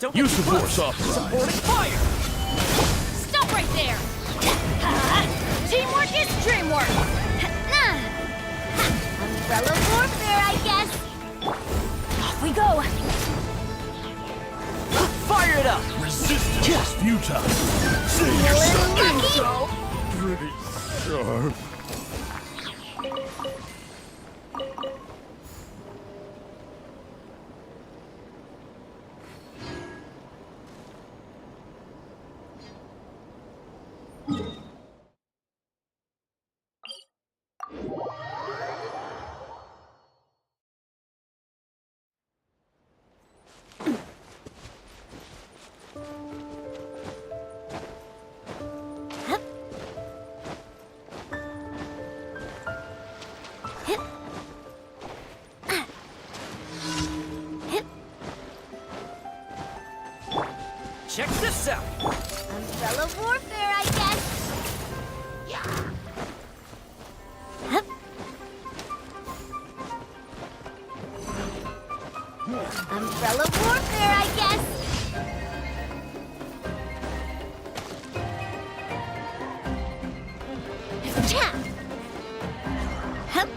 Don't Use get the too force close. offline. Supporting fire! Stop right there! Teamwork is dreamwork! Umbrella warfare, I guess! Off we go! Fire it up! Resistance is futile. Save Feeling yourself. lucky? Pretty sharp. Check this out! Umbrella warfare, I guess! Umbrella warfare, I guess! Cha! Hup.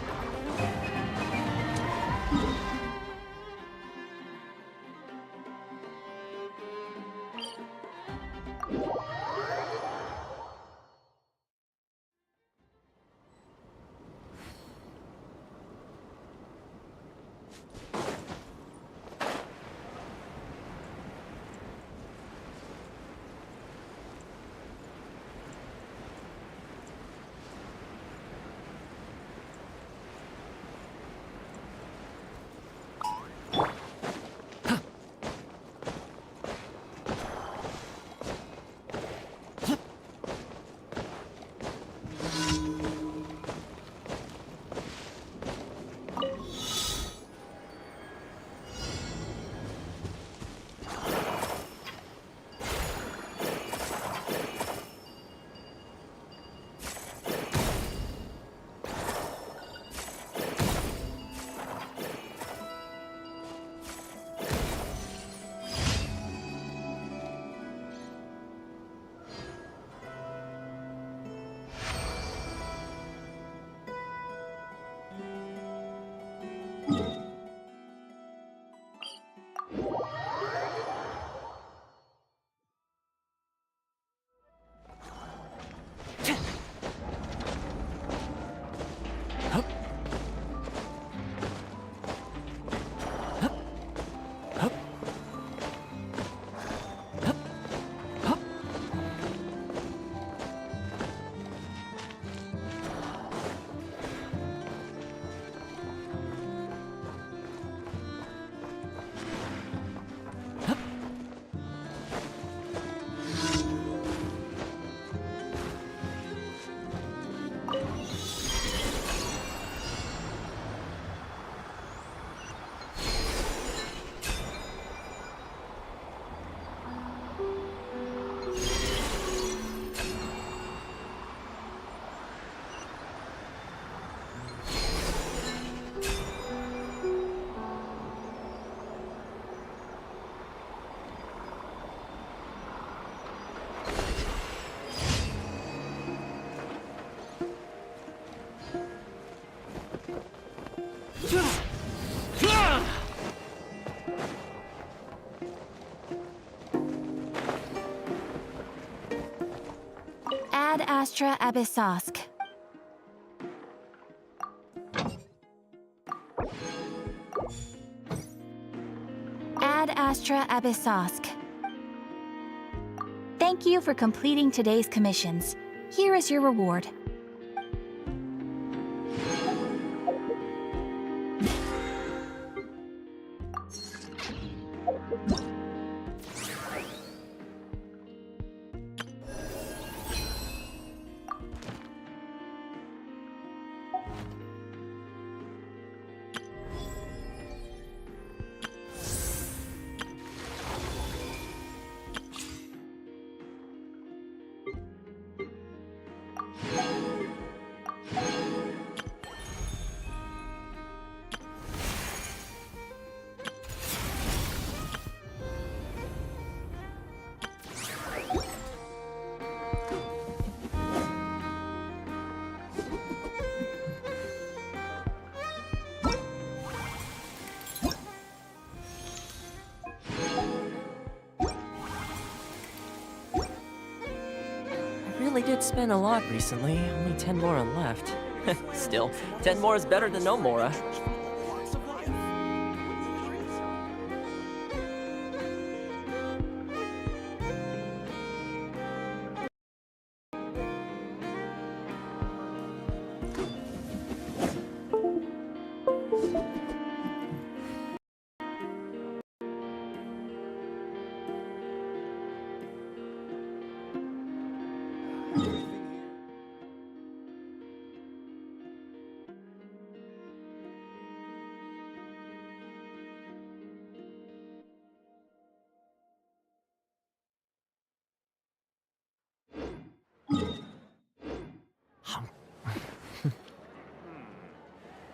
Ad Astra Abyssosk. Ad Astra Abyssosk. Thank you for completing today's commissions. Here is your reward. did spend a lot recently. Only 10 Mora left. Still, 10 more is better than no Mora.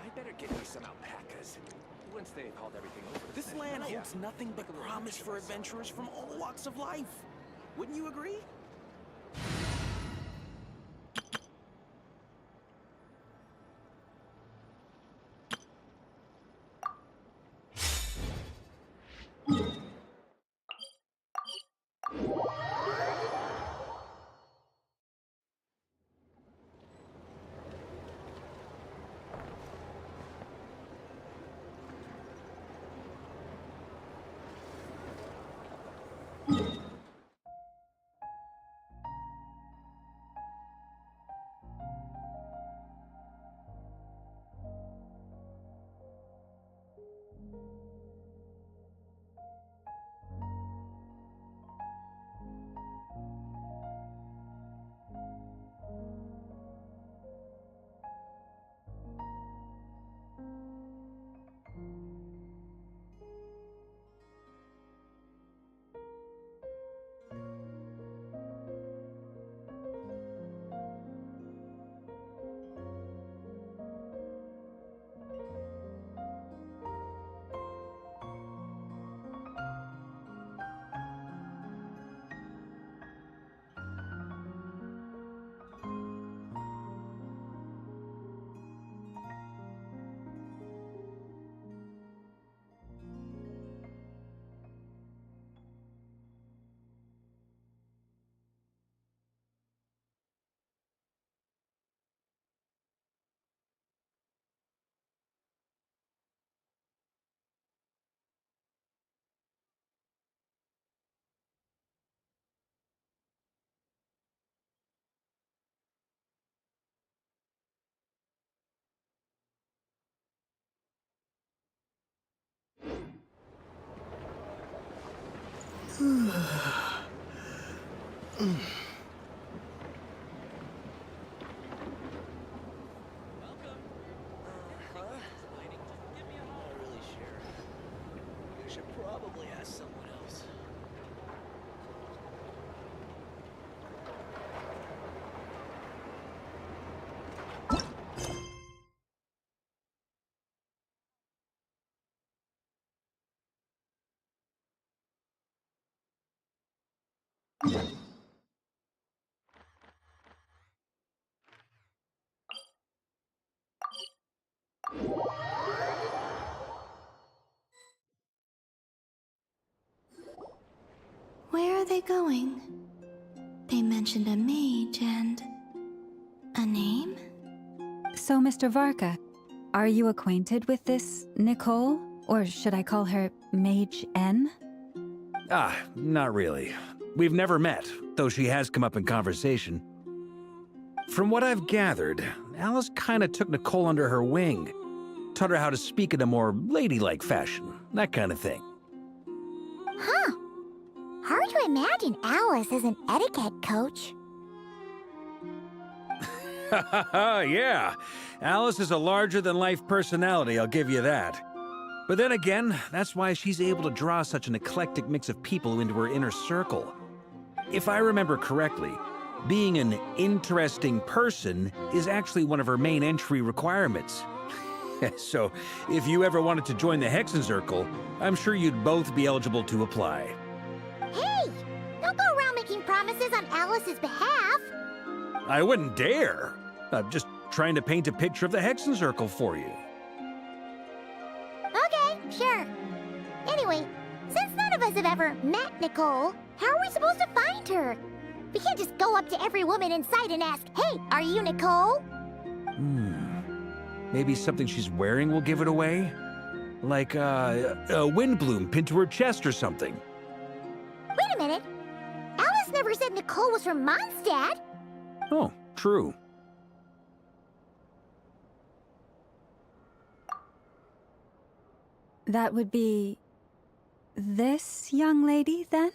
I better get me some alpacas. Once they've hauled everything over. This land holds nothing but promise for adventurers from all walks of life. Wouldn't you agree? Where are they going? They mentioned a mage and... a name? So, Mr. Varka, are you acquainted with this Nicole? Or should I call her Mage N? Ah, not really. We've never met, though she has come up in conversation. From what I've gathered, Alice kinda took Nicole under her wing. Taught her how to speak in a more ladylike fashion, that kind of thing. Huh. Hard to imagine Alice as an etiquette coach. Yeah, Alice is a larger-than-life personality, I'll give you that. But then again, that's why she's able to draw such an eclectic mix of people into her inner circle. If I remember correctly, being an interesting person is actually one of her main entry requirements. So, if you ever wanted to join the Hexenzirkel, I'm sure you'd both be eligible to apply. Hey! Don't go around making promises on Alice's behalf! I wouldn't dare. I'm just trying to paint a picture of the Hexenzirkel for you. Okay, sure. Anyway, since none of us have ever met Nicole, how are we supposed to find her? We can't just go up to every woman in sight and ask, "Hey, are you Nicole?" Maybe something she's wearing will give it away? Like, a wind bloom pinned to her chest or something. Wait a minute. Alice never said Nicole was from Mondstadt. Oh, true. That would be this young lady, then?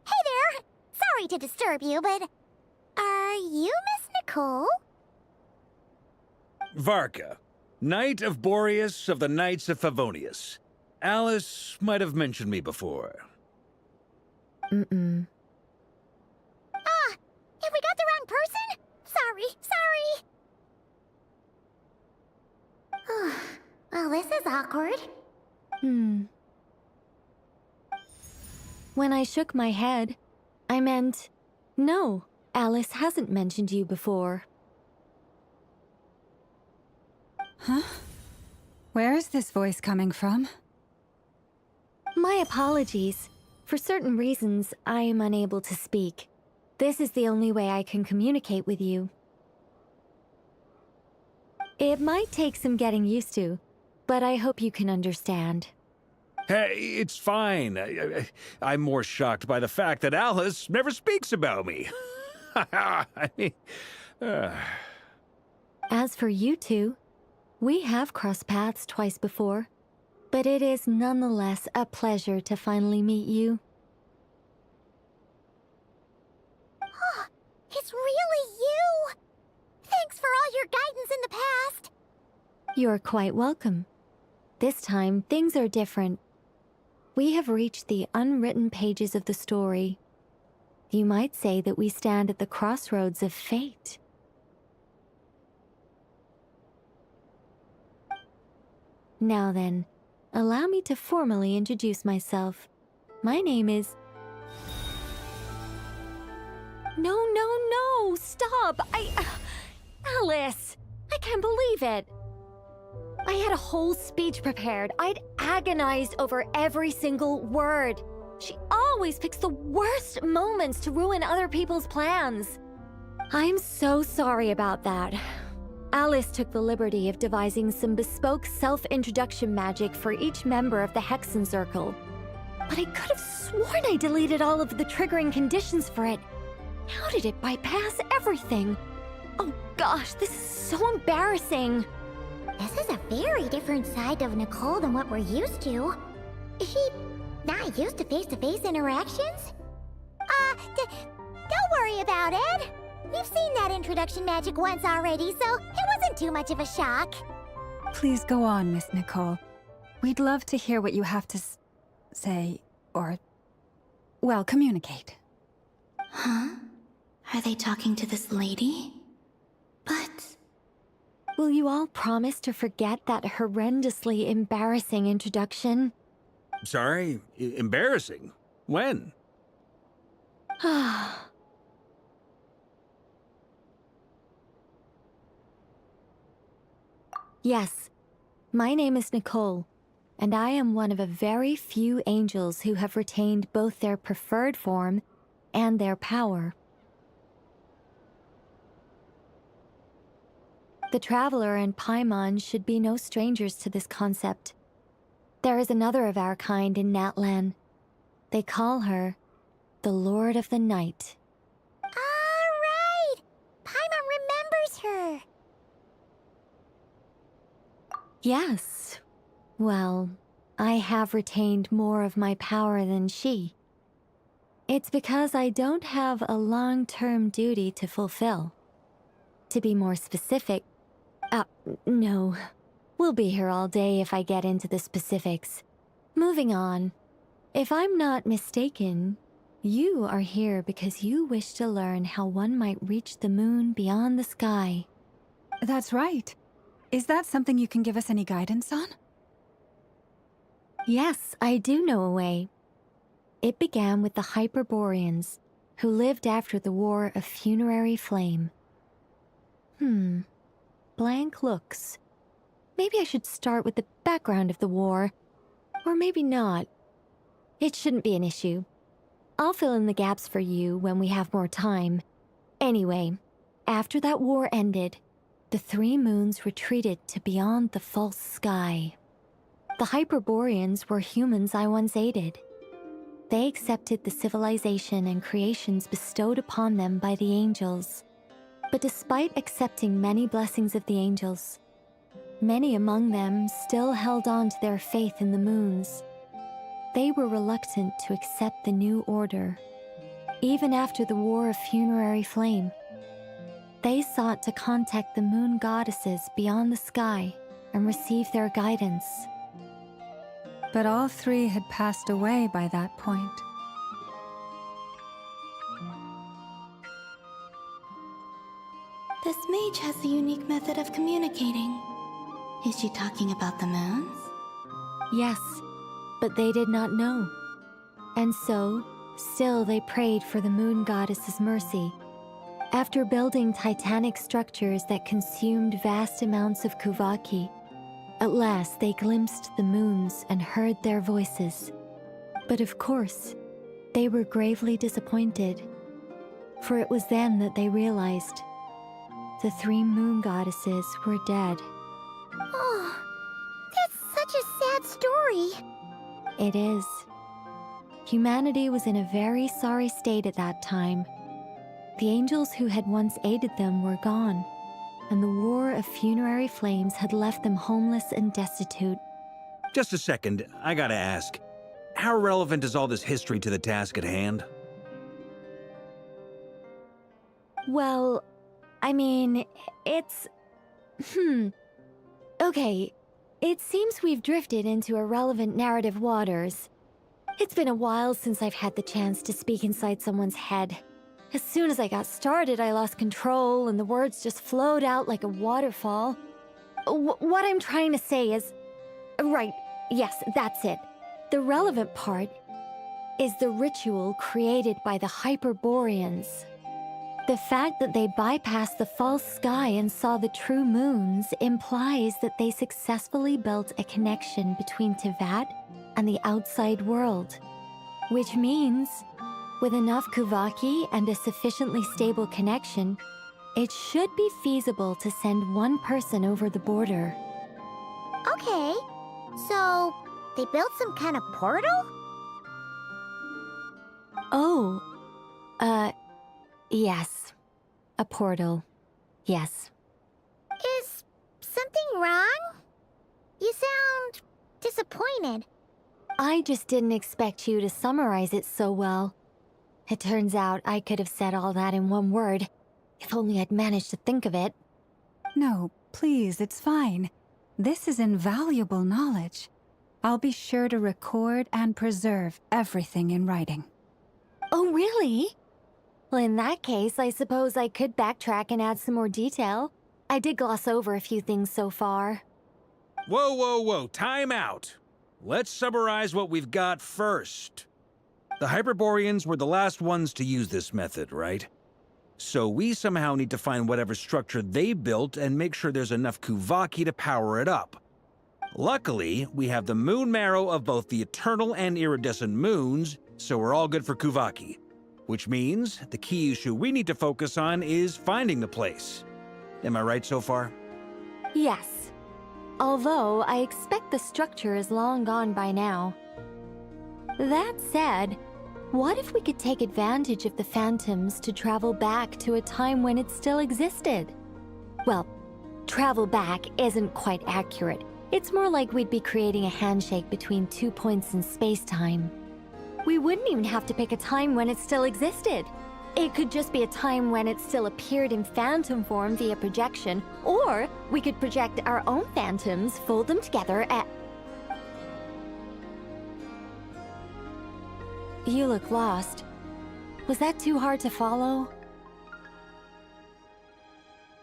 Hey there! Sorry to disturb you, but are you Miss Nicole? Varka, Knight of Boreas of the Knights of Favonius. Alice might have mentioned me before. Mm-mm. Ah, have we got the wrong person? Sorry. Well, this is awkward. When I shook my head, I meant, no, Alice hasn't mentioned you before. Huh? Where is this voice coming from? My apologies. For certain reasons, I am unable to speak. This is the only way I can communicate with you. It might take some getting used to, but I hope you can understand. Hey, it's fine. I'm more shocked by the fact that Alice never speaks about me. I mean, As for you two, we have crossed paths twice before, but it is nonetheless a pleasure to finally meet you. It's really you! Thanks for all your guidance in the past! You're quite welcome. This time, things are different. We have reached the unwritten pages of the story. You might say that we stand at the crossroads of fate. Now then, allow me to formally introduce myself. My name is... No, stop! Alice! I can't believe it! I had a whole speech prepared. I'd agonized over every single word. She always picks the worst moments to ruin other people's plans. I'm so sorry about that. Alice took the liberty of devising some bespoke self-introduction magic for each member of the Hexen Circle. But I could have sworn I deleted all of the triggering conditions for it. How did it bypass everything? Oh gosh, this is so embarrassing. This is a very different side of Nicole than what we're used to. Is she not used to face-to-face interactions? Don't worry about it. We've seen that introduction magic once already, so it wasn't too much of a shock. Please go on, Miss Nicole. We'd love to hear what you have to say, or, well, communicate. Huh? Are they talking to this lady? But... Will you all promise to forget that horrendously embarrassing introduction? sorry, embarrassing. When? Yes, my name is Nicole, and I am one of a very few angels who have retained both their preferred form and their power. The Traveler and Paimon should be no strangers to this concept. There is another of our kind in Natlan. They call her the Lord of the Night. All right! Paimon remembers her! Yes. Well, I have retained more of my power than she. It's because I don't have a long-term duty to fulfill. To be more specific, no. We'll be here all day if I get into the specifics. Moving on. If I'm not mistaken, you are here because you wish to learn how one might reach the moon beyond the sky. That's right. Is that something you can give us any guidance on? Yes, I do know a way. It began with the Hyperboreans, who lived after the War of Funerary Flame. Blank looks. maybe I should start with the background of the war. Or maybe not. It shouldn't be an issue. I'll fill in the gaps for you when we have more time. Anyway, after that war ended, the three moons retreated to beyond the false sky. The Hyperboreans were humans I once aided. They accepted the civilization and creations bestowed upon them by the angels. But despite accepting many blessings of the angels, many among them still held on to their faith in the moons. They were reluctant to accept the new order. Even after the War of Funerary Flame, they sought to contact the moon goddesses beyond the sky and receive their guidance. But all three had passed away by that point. This mage has a unique method of communicating. Is she talking about the moons? Yes, but they did not know. And so, still they prayed for the moon goddess's mercy. After building titanic structures that consumed vast amounts of Kuvaki, at last they glimpsed the moons and heard their voices. But of course, they were gravely disappointed. For it was then that they realized the three moon goddesses were dead. Oh, that's such a sad story. It is. Humanity was in a very sorry state at that time. The angels who had once aided them were gone, and the War of Funerary Flames had left them homeless and destitute. Just a second, I gotta ask. How relevant is all this history to the task at hand? Well, I mean, it's... Okay, it seems we've drifted into irrelevant narrative waters. It's been a while since I've had the chance to speak inside someone's head. As soon as I got started, I lost control, and the words just flowed out like a waterfall. What I'm trying to say is... Right, yes, that's it. The relevant part is the ritual created by the Hyperboreans. The fact that they bypassed the false sky and saw the true moons implies that they successfully built a connection between Tevat and the outside world. Which means, with enough Kuvaki and a sufficiently stable connection, it should be feasible to send one person over the border. Okay, so they built some kind of portal? Oh, yes. A portal. Yes. Is something wrong? You sound disappointed. I just didn't expect you to summarize it so well. It turns out I could have said all that in one word, if only I'd managed to think of it. No, please, it's fine. This is invaluable knowledge. I'll be sure to record and preserve everything in writing. Oh, really? Well, in that case, I suppose I could backtrack and add some more detail. I did gloss over a few things so far. Whoa, whoa, whoa, time out. Let's summarize what we've got first. The Hyperboreans were the last ones to use this method, right? So we somehow need to find whatever structure they built and make sure there's enough Kuvaki to power it up. Luckily, we have the moon marrow of both the eternal and iridescent moons, so we're all good for Kuvaki. Which means the key issue we need to focus on is finding the place. Am I right so far? Yes. Although I expect the structure is long gone by now. That said, what if we could take advantage of the phantoms to travel back to a time when it still existed? Well, travel back isn't quite accurate. It's more like we'd be creating a handshake between 2 points in space-time. We wouldn't even have to pick a time when it still existed. It could just be a time when it still appeared in phantom form via projection, or we could project our own phantoms, fold them together, and... You look lost. Was that too hard to follow?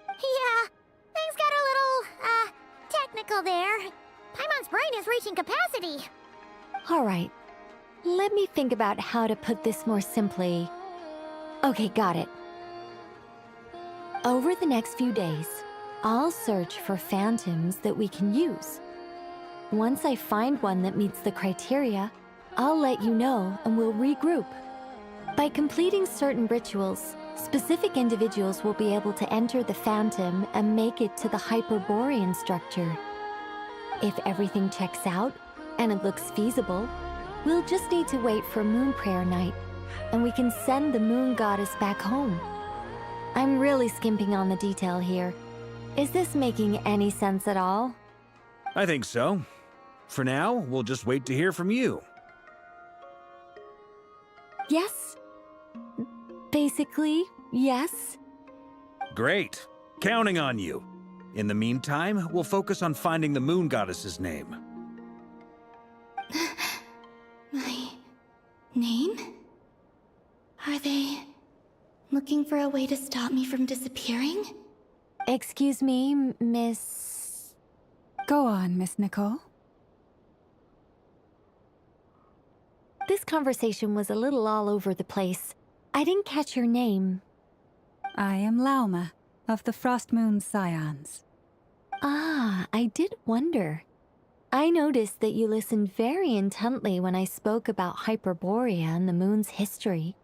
Yeah, things got a little, technical there. Paimon's brain is reaching capacity. All right. Let me think about how to put this more simply. Okay, got it. Over the next few days, I'll search for phantoms that we can use. Once I find one that meets the criteria, I'll let you know and we'll regroup. By completing certain rituals, specific individuals will be able to enter the phantom and make it to the Hyperborean structure. If everything checks out, and it looks feasible, we'll just need to wait for Moon Prayer Night, and we can send the Moon Goddess back home. I'm really skimping on the detail here. Is this making any sense at all? I think so. For now, we'll just wait to hear from you. Yes. Basically, yes. Great. Counting on you. In the meantime, we'll focus on finding the Moon Goddess's name. My name? Are they looking for a way to stop me from disappearing? Excuse me, Miss... Go on, Miss Nicole. This conversation was a little all over the place. I didn't catch your name. I am Lauma, of the Frost Moon Scions. Ah, I did wonder. I noticed that you listened very intently when I spoke about Hyperborea and the moon's history.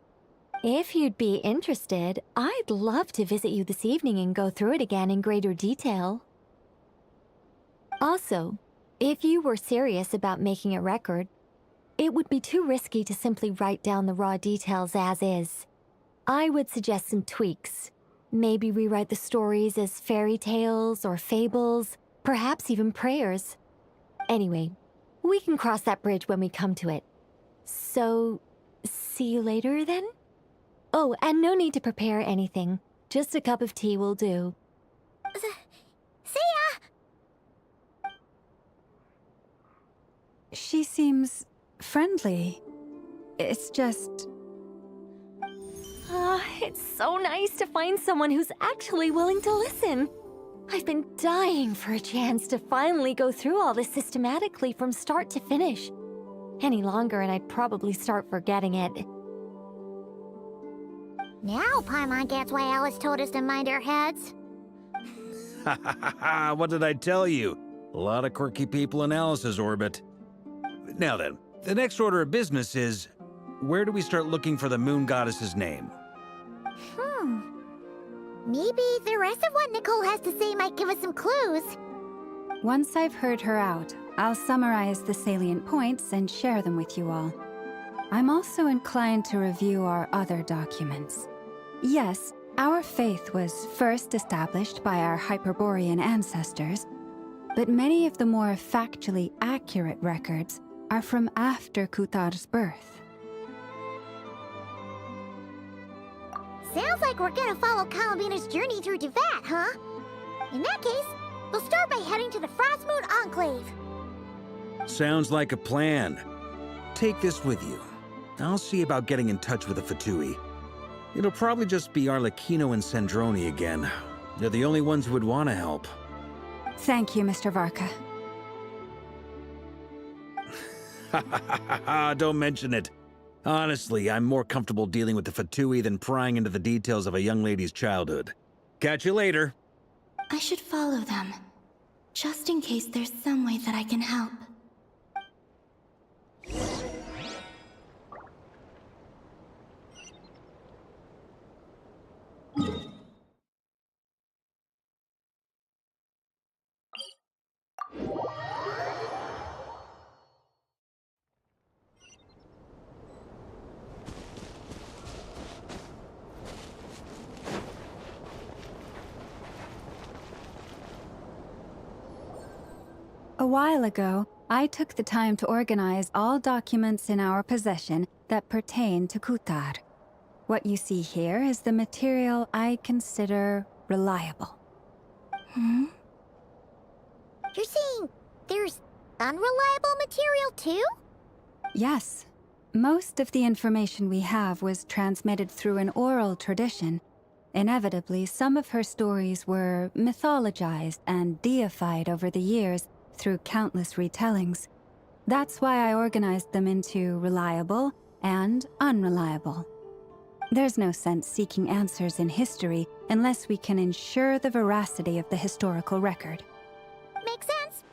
If you'd be interested, I'd love to visit you this evening and go through it again in greater detail. Also, if you were serious about making a record, it would be too risky to simply write down the raw details as is. I would suggest some tweaks. Maybe rewrite the stories as fairy tales or fables, perhaps even prayers. Anyway, we can cross that bridge when we come to it. So, see you later then? Oh, and no need to prepare anything. Just a cup of tea will do. See ya! She seems friendly. It's just... It's so nice to find someone who's actually willing to listen. I've been dying for a chance to finally go through all this systematically from start to finish. Any longer and I'd probably start forgetting it. Now Paimon gets why Alice told us to mind our heads. Ha ha ha ha! What did I tell you? A lot of quirky people in Alice's orbit. Now then, the next order of business is, where do we start looking for the Moon Goddess's name? Maybe the rest of what Nicole has to say might give us some clues. Once I've heard her out, I'll summarize the salient points and share them with you all. I'm also inclined to review our other documents. Yes, our faith was first established by our Hyperborean ancestors, but many of the more factually accurate records are from after Kutar's birth. Sounds like we're gonna follow Columbina's journey through Devat, huh? In that case, we'll start by heading to the Frost Moon Enclave. Sounds like a plan. Take this with you. I'll see about getting in touch with the Fatui. It'll probably just be Arlecchino and Sandroni again. They're the only ones who would want to help. Thank you, Mr. Varka. Ha ha ha ha ha! Don't mention it. Honestly, I'm more comfortable dealing with the Fatui than prying into the details of a young lady's childhood. Catch you later. I should follow them, just in case there's some way that I can help. A while ago, I took the time to organize all documents in our possession that pertain to Kutar. What you see here is the material I consider reliable. You're saying there's unreliable material too? Yes. Most of the information we have was transmitted through an oral tradition. Inevitably, some of her stories were mythologized and deified over the years through countless retellings. That's why I organized them into reliable and unreliable. There's no sense seeking answers in history unless we can ensure the veracity of the historical record. Makes sense.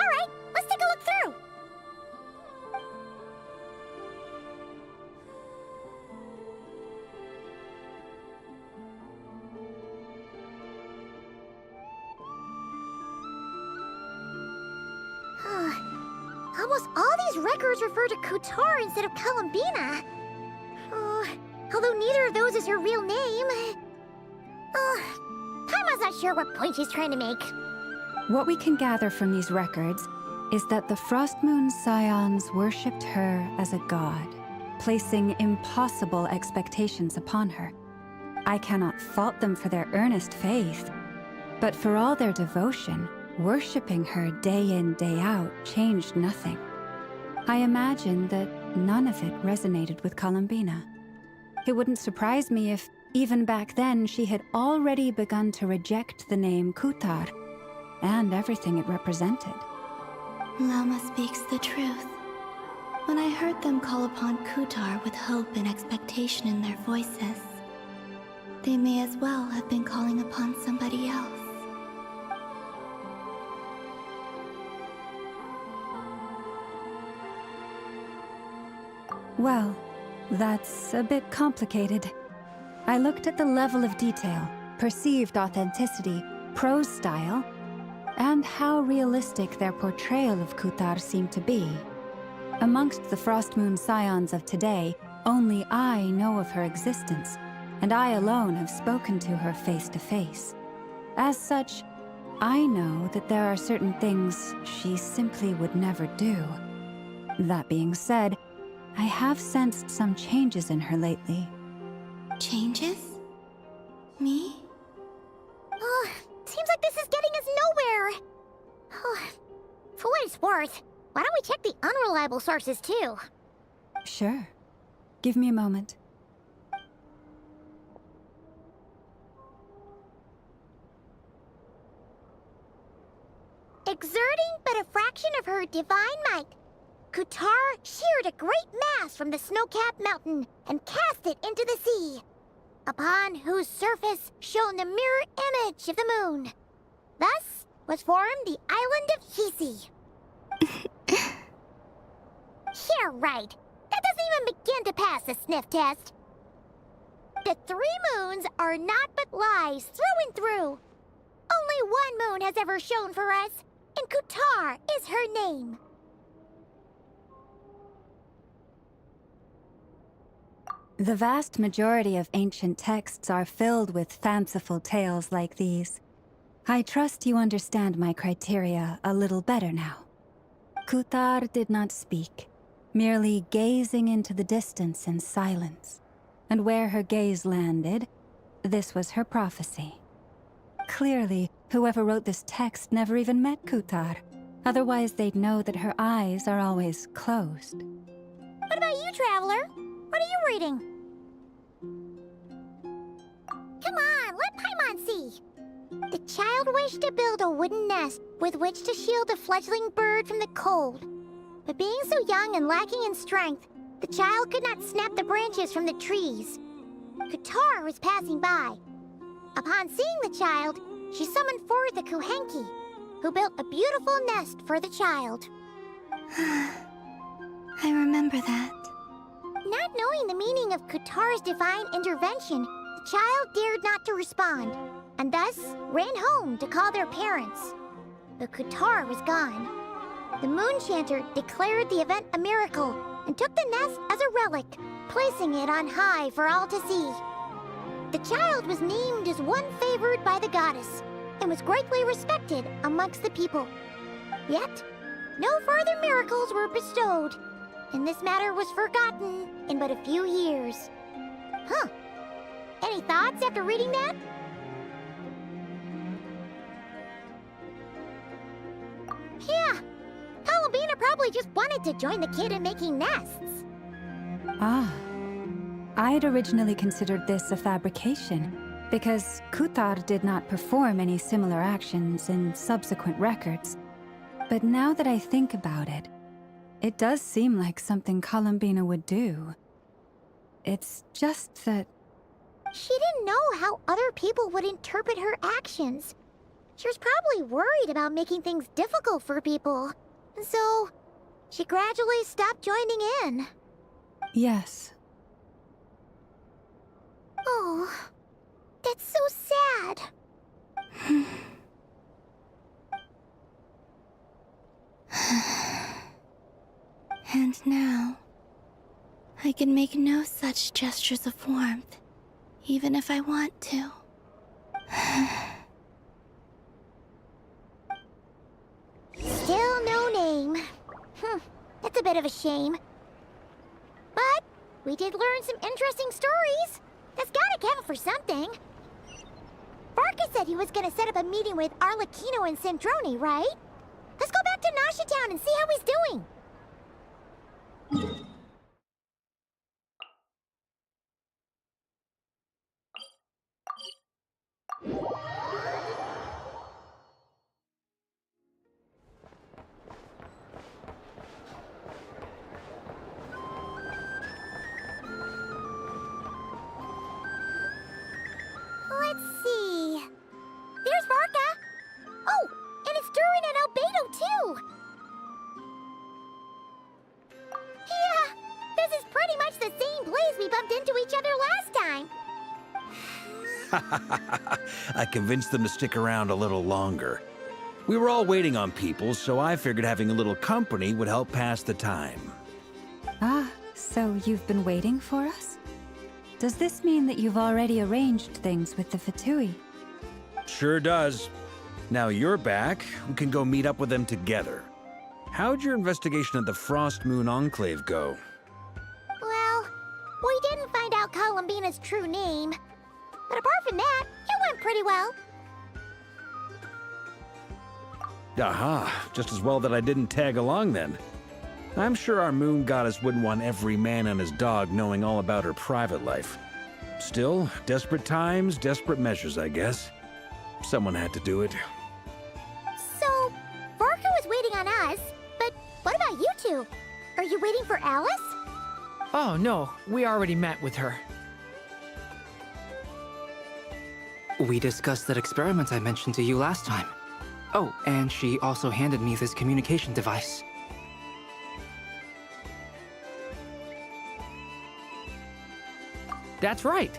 Alright, let's take a look through. Almost all these records refer to Kutar instead of Columbina. Although neither of those is her real name. Paimon's not sure what point she's trying to make. What we can gather from these records is that the Frostmoon Scions worshipped her as a god, placing impossible expectations upon her. I cannot fault them for their earnest faith, but for all their devotion, worshipping her day in, day out changed nothing. I imagine that none of it resonated with Columbina. It wouldn't surprise me if, even back then, she had already begun to reject the name Kutar and everything it represented. Lama speaks the truth. When I heard them call upon Kutar with hope and expectation in their voices, they may as well have been calling upon somebody else. Well, that's a bit complicated. I looked at the level of detail, perceived authenticity, prose style, and how realistic their portrayal of Kutar seemed to be. Amongst the Frostmoon Scions of today, only I know of her existence, and I alone have spoken to her face to face. As such, I know that there are certain things she simply would never do. That being said, I have sensed some changes in her Changes? Me? Seems like this is getting us nowhere. For what it's worth, why don't we check the unreliable sources too? Sure. Give me a moment. Exerting but a fraction of her divine might, Kutar sheared a great mass from the snow-capped mountain and cast it into the sea, upon whose surface shone the mirror image of the moon. Thus was formed the island of Hisi. Yeah, right. That doesn't even begin to pass the sniff test. The 3 moons are naught but lies through and through. Only one moon has ever shone for us, and Kutar is her name. The vast majority of ancient texts are filled with fanciful tales like these. I trust you understand my criteria a little better now. Kutar did not speak, merely gazing into the distance in silence. And where her gaze landed, this was her prophecy. Clearly, whoever wrote this text never even met Kutar. Otherwise, they'd know that her eyes are always closed. What about you, Traveler? What are you reading? Come on, let Paimon see. The child wished to build a wooden nest with which to shield a fledgling bird from the cold. But being so young and lacking in strength, the child could not snap the branches from the trees. Kutar was passing by. Upon seeing the child, she summoned forth the Kuhenki, who built a beautiful nest for the child. I remember that. Not knowing the meaning of Kutar's divine intervention, the child dared not to respond, and thus ran home to call their parents. But Kutar was gone. The Moon Chanter declared the event a miracle and took the nest as a relic, placing it on high for all to see. The child was named as one favored by the goddess and was greatly respected amongst the people. Yet, no further miracles were bestowed, and this matter was forgotten in but a few years. Huh. Any thoughts after reading that? Yeah. Columbina probably just wanted to join the kid in making nests. Ah. I'd originally considered this a fabrication, because Kutar did not perform any similar actions in subsequent records. But now that I think about it, it does seem like something Columbina would do. It's just that... She didn't know how other people would interpret her actions. She was probably worried about making things difficult for people. And so, she gradually stopped joining in. Yes. Oh, that's so sad. And now, I can make no such gestures of warmth, even if I want to. Still no name. That's a bit of a shame. But we did learn some interesting stories. That's gotta count for something. Barca said he was gonna set up a meeting with Arlecchino and Sandrone, right? Let's go back to Nasha Town and see how he's doing. Let's see. There's Varka. Oh, and it's Durin and Albedo too. Yeah, this is pretty much the same place we bumped into each other last time. I convinced them to stick around a little longer. We were all waiting on people, so I figured having a little company would help pass the time. Ah, so you've been waiting for us? Does this mean that you've already arranged things with the Fatui? Sure does. Now you're back, we can go meet up with them together. How'd your investigation of the Frost Moon Enclave go? Well, we didn't find out Columbina's true name. But apart from that, it went pretty well. Aha, just as well that I didn't tag along then. I'm sure our moon goddess wouldn't want every man and his dog knowing all about her private life. Still, desperate times, desperate measures, I guess. Someone had to do it. So, Varka was waiting on us, but what about you two? Are you waiting for Alice? Oh, no. We already met with her. We discussed that experiment I mentioned to you last time. Oh, and she also handed me this communication device. That's right.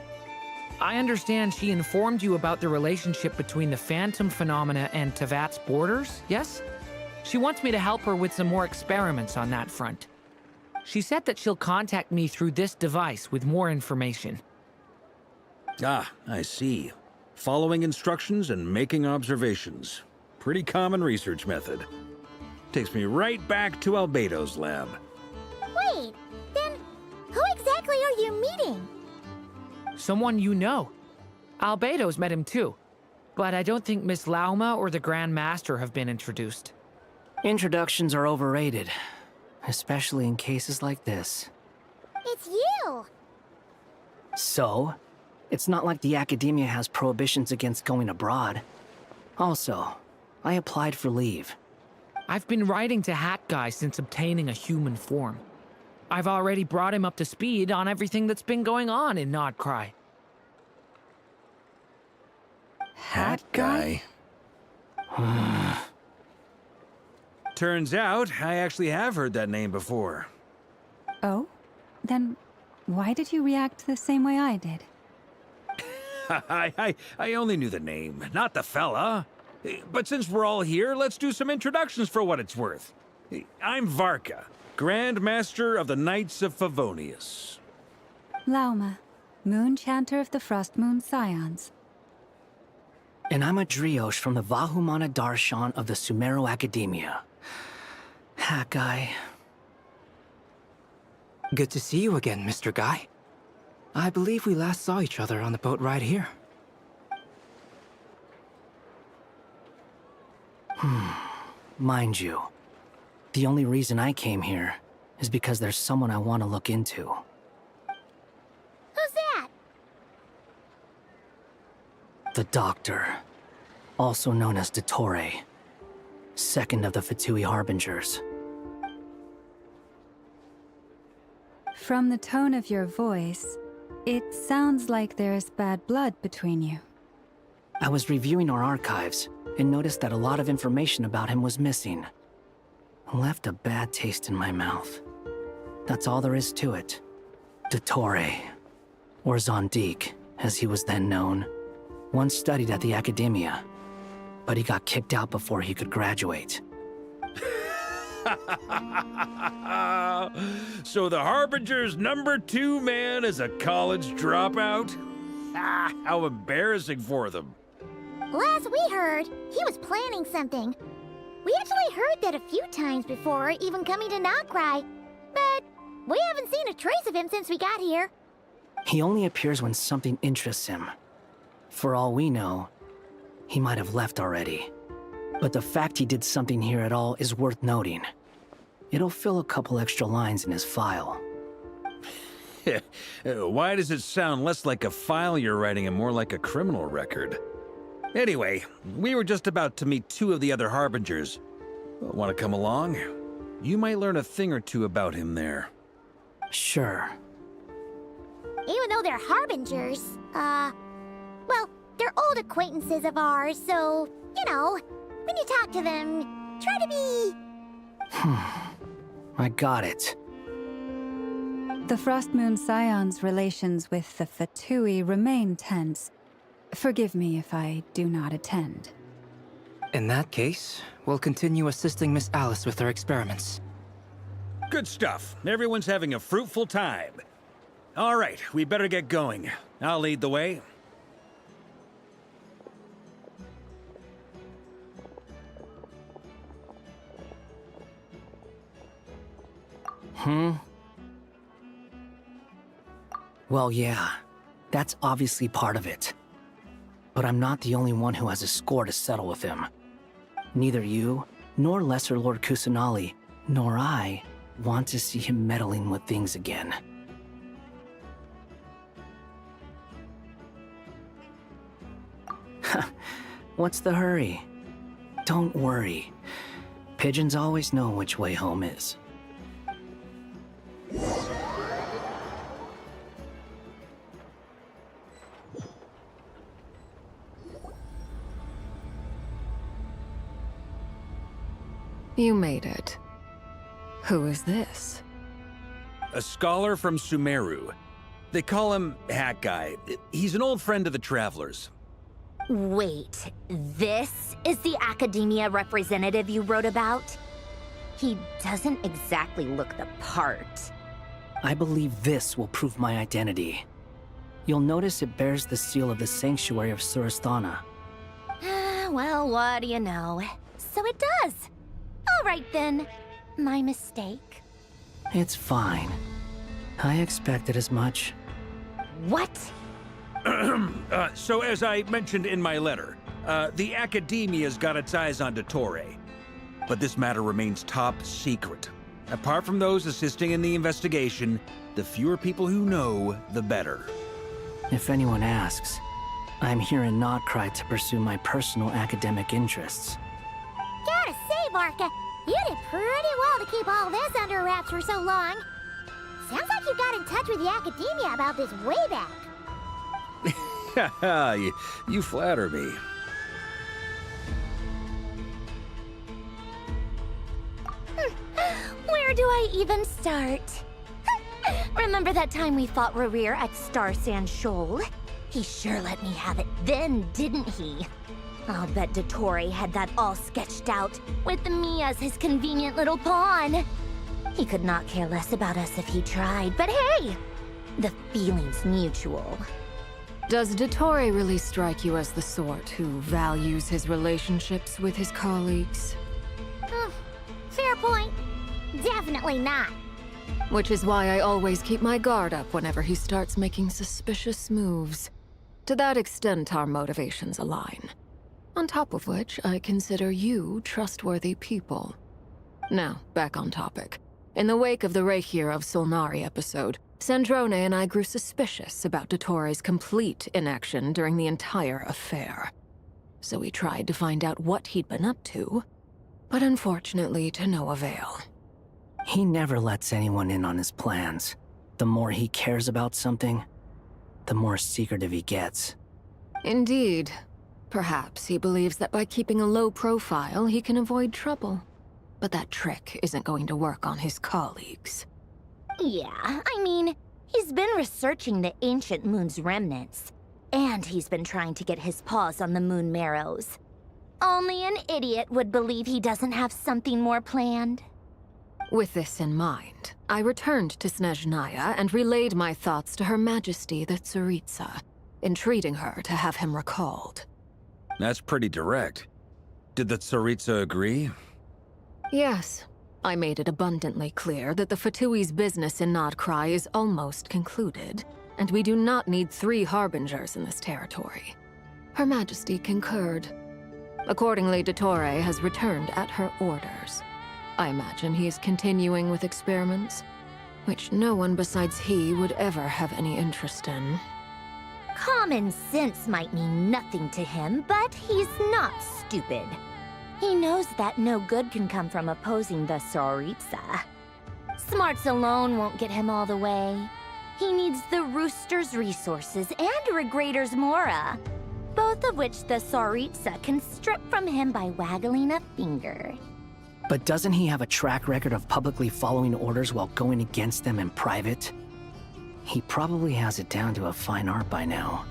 I understand she informed you about the relationship between the phantom phenomena and Tevat's borders, yes? She wants me to help her with some more experiments on that front. She said that she'll contact me through this device with more information. Ah, I see. Following instructions and making observations. Pretty common research method. Takes me right back to Albedo's lab. Wait, then who exactly are you meeting? Someone you know. Albedo's met him too. But I don't think Miss Lauma or the Grand Master have been introduced. Introductions are overrated, especially in cases like this. It's you! So, it's not like the academia has prohibitions against going abroad. Also, I applied for leave. I've been writing to Hat Guy since obtaining a human form. I've already brought him up to speed on everything that's been going on in Nodcry. Hat Guy? Turns out, I actually have heard that name before. Oh? Then why did you react the same way I did? I only knew the name, not the fella. But since we're all here, let's do some introductions for what it's worth. I'm Varka, Grand Master of the Knights of Favonius. Lauma, Moon Chanter of the Frost Moon Scions. And I'm a Driosh from the Vahumana Darshan of the Sumero Academia. Hat Guy. Good to see you again, Mr. Guy. I believe we last saw each other on the boat ride here. Mind you, the only reason I came here is because there's someone I want to look into. Who's that? The Doctor, also known as Dottore, second of the Fatui Harbingers. From the tone of your voice, it sounds like there's bad blood between you. I was reviewing our archives and noticed that a lot of information about him was missing. Left a bad taste in my mouth. That's all there is to it. Dottore, or Zondique, as he was then known, once studied at the Academia, but he got kicked out before he could graduate. So the Harbinger's #2 man is a college dropout? Ah, how embarrassing for them. Last we heard, he was planning something. We actually heard that a few times before, even coming to Nocturne, but we haven't seen a trace of him since we got here. He only appears when something interests him. For all we know, he might have left already. But the fact he did something here at all is worth noting. It'll fill a couple extra lines in his file. Why does it sound less like a file you're writing and more like a criminal record? Anyway, we were just about to meet 2 of the other Harbingers. Want to come along? You might learn a thing or two about him there. Sure. Even though they're Harbingers, well, they're old acquaintances of ours, so, you know, when you talk to them, try to be... I got it. The Frostmoon Scion's relations with the Fatui remain tense. Forgive me if I do not attend. In that case, we'll continue assisting Miss Alice with her experiments. Good stuff. Everyone's having a fruitful time. All right, we better get going. I'll lead the way. Well, yeah. That's obviously part of it. But I'm not the only one who has a score to settle with him. Neither you, nor Lesser Lord Kusanali, nor I want to see him meddling with things again. What's the hurry? Don't worry. Pigeons always know which way home is. You made it. Who is this? A scholar from Sumeru. They call him Hat Guy. He's an old friend of the Travelers. Wait, this is the Academia representative you wrote about? He doesn't exactly look the part. I believe this will prove my identity. You'll notice it bears the seal of the Sanctuary of Surasthana. Well, what do you know? So it does. All right then. My mistake. It's fine. I expected as much. What? So as I mentioned in my letter, the Academia's got its eyes on Dottore. But this matter remains top secret. Apart from those assisting in the investigation, the fewer people who know, the better. If anyone asks, I'm here in Nocturne to pursue my personal academic interests. Gotta say, Marka, you did pretty well to keep all this under wraps for so long. Sounds like you got in touch with the Academia about this way back. you flatter me. Where do I even start? Remember that time we fought Rerir at Star Sand Shoal? He sure let me have it then, didn't he? I'll bet Dottore had that all sketched out, with me as his convenient little pawn. He could not care less about us if he tried, but hey! The feeling's mutual. Does Dottore really strike you as the sort who values his relationships with his colleagues? Fair point. Definitely not. Which is why I always keep my guard up whenever he starts making suspicious moves. To that extent, our motivations align. On top of which, I consider you trustworthy people. Now, back on topic. In the wake of the Reikir of Solnari episode, Sandrone and I grew suspicious about Dottore's complete inaction during the entire affair. So we tried to find out what he'd been up to, but unfortunately to no avail. He never lets anyone in on his plans. The more he cares about something, the more secretive he gets. Indeed. Perhaps he believes that by keeping a low profile, he can avoid trouble. But that trick isn't going to work on his colleagues. Yeah, I mean, he's been researching the ancient moon's remnants. And he's been trying to get his paws on the moon marrows. Only an idiot would believe he doesn't have something more planned. With this in mind, I returned to Snezhnaya and relayed my thoughts to Her Majesty the Tsaritsa, entreating her to have him recalled. That's pretty direct. Did the Tsaritsa agree? Yes. I made it abundantly clear that the Fatui's business in Nodcry is almost concluded, and we do not need 3 harbingers in this territory. Her Majesty concurred. Accordingly, Dottore has returned at her orders. I imagine he is continuing with experiments, which no one besides he would ever have any interest in. Common sense might mean nothing to him, but he's not stupid. He knows that no good can come from opposing the Tsaritsa. Smarts alone won't get him all the way. He needs the Rooster's resources and Regrator's Mora, both of which the Tsaritsa can strip from him by waggling a finger. But doesn't he have a track record of publicly following orders while going against them in private? He probably has it down to a fine art by now.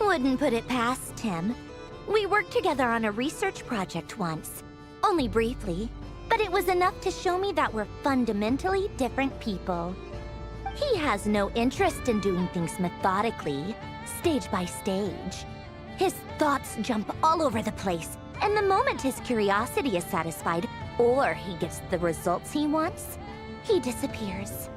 Wouldn't put it past him. We worked together on a research project once. Only briefly, but it was enough to show me that we're fundamentally different people. He has no interest in doing things methodically, stage by stage. His thoughts jump all over the place, and the moment his curiosity is satisfied, or he gets the results he wants, he disappears.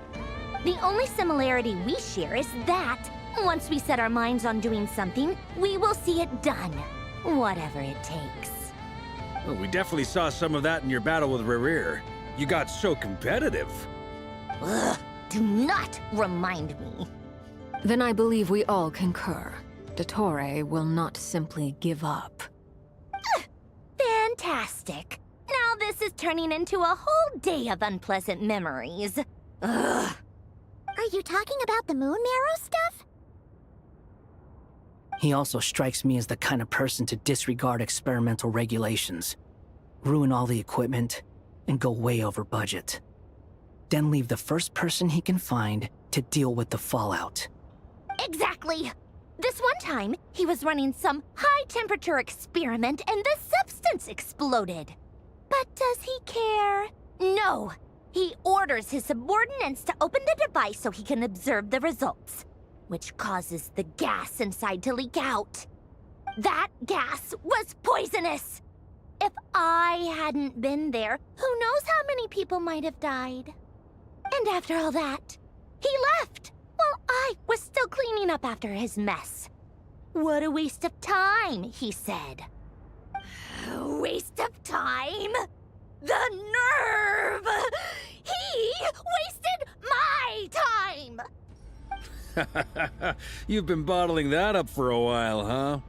The only similarity we share is that, once we set our minds on doing something, we will see it done, whatever it takes. Well, we definitely saw some of that in your battle with Rerir. You got so competitive. Ugh, do not remind me. Then I believe we all concur. Dottore will not simply give up. Fantastic. Now this is turning into a whole day of unpleasant memories. Ugh. Are you talking about the moon marrow stuff? He also strikes me as the kind of person to disregard experimental regulations, ruin all the equipment, and go way over budget. Then leave the first person he can find to deal with the fallout. Exactly! This one time, he was running some high-temperature experiment and the substance exploded. But does he care? No! He orders his subordinates to open the device so he can observe the results, which causes the gas inside to leak out. That gas was poisonous! If I hadn't been there, who knows how many people might have died. And after all that, he left, while I was still cleaning up after his mess. What a waste of time, he said. Waste of time? The nerve! He wasted my time! You've been bottling that up for a while, huh?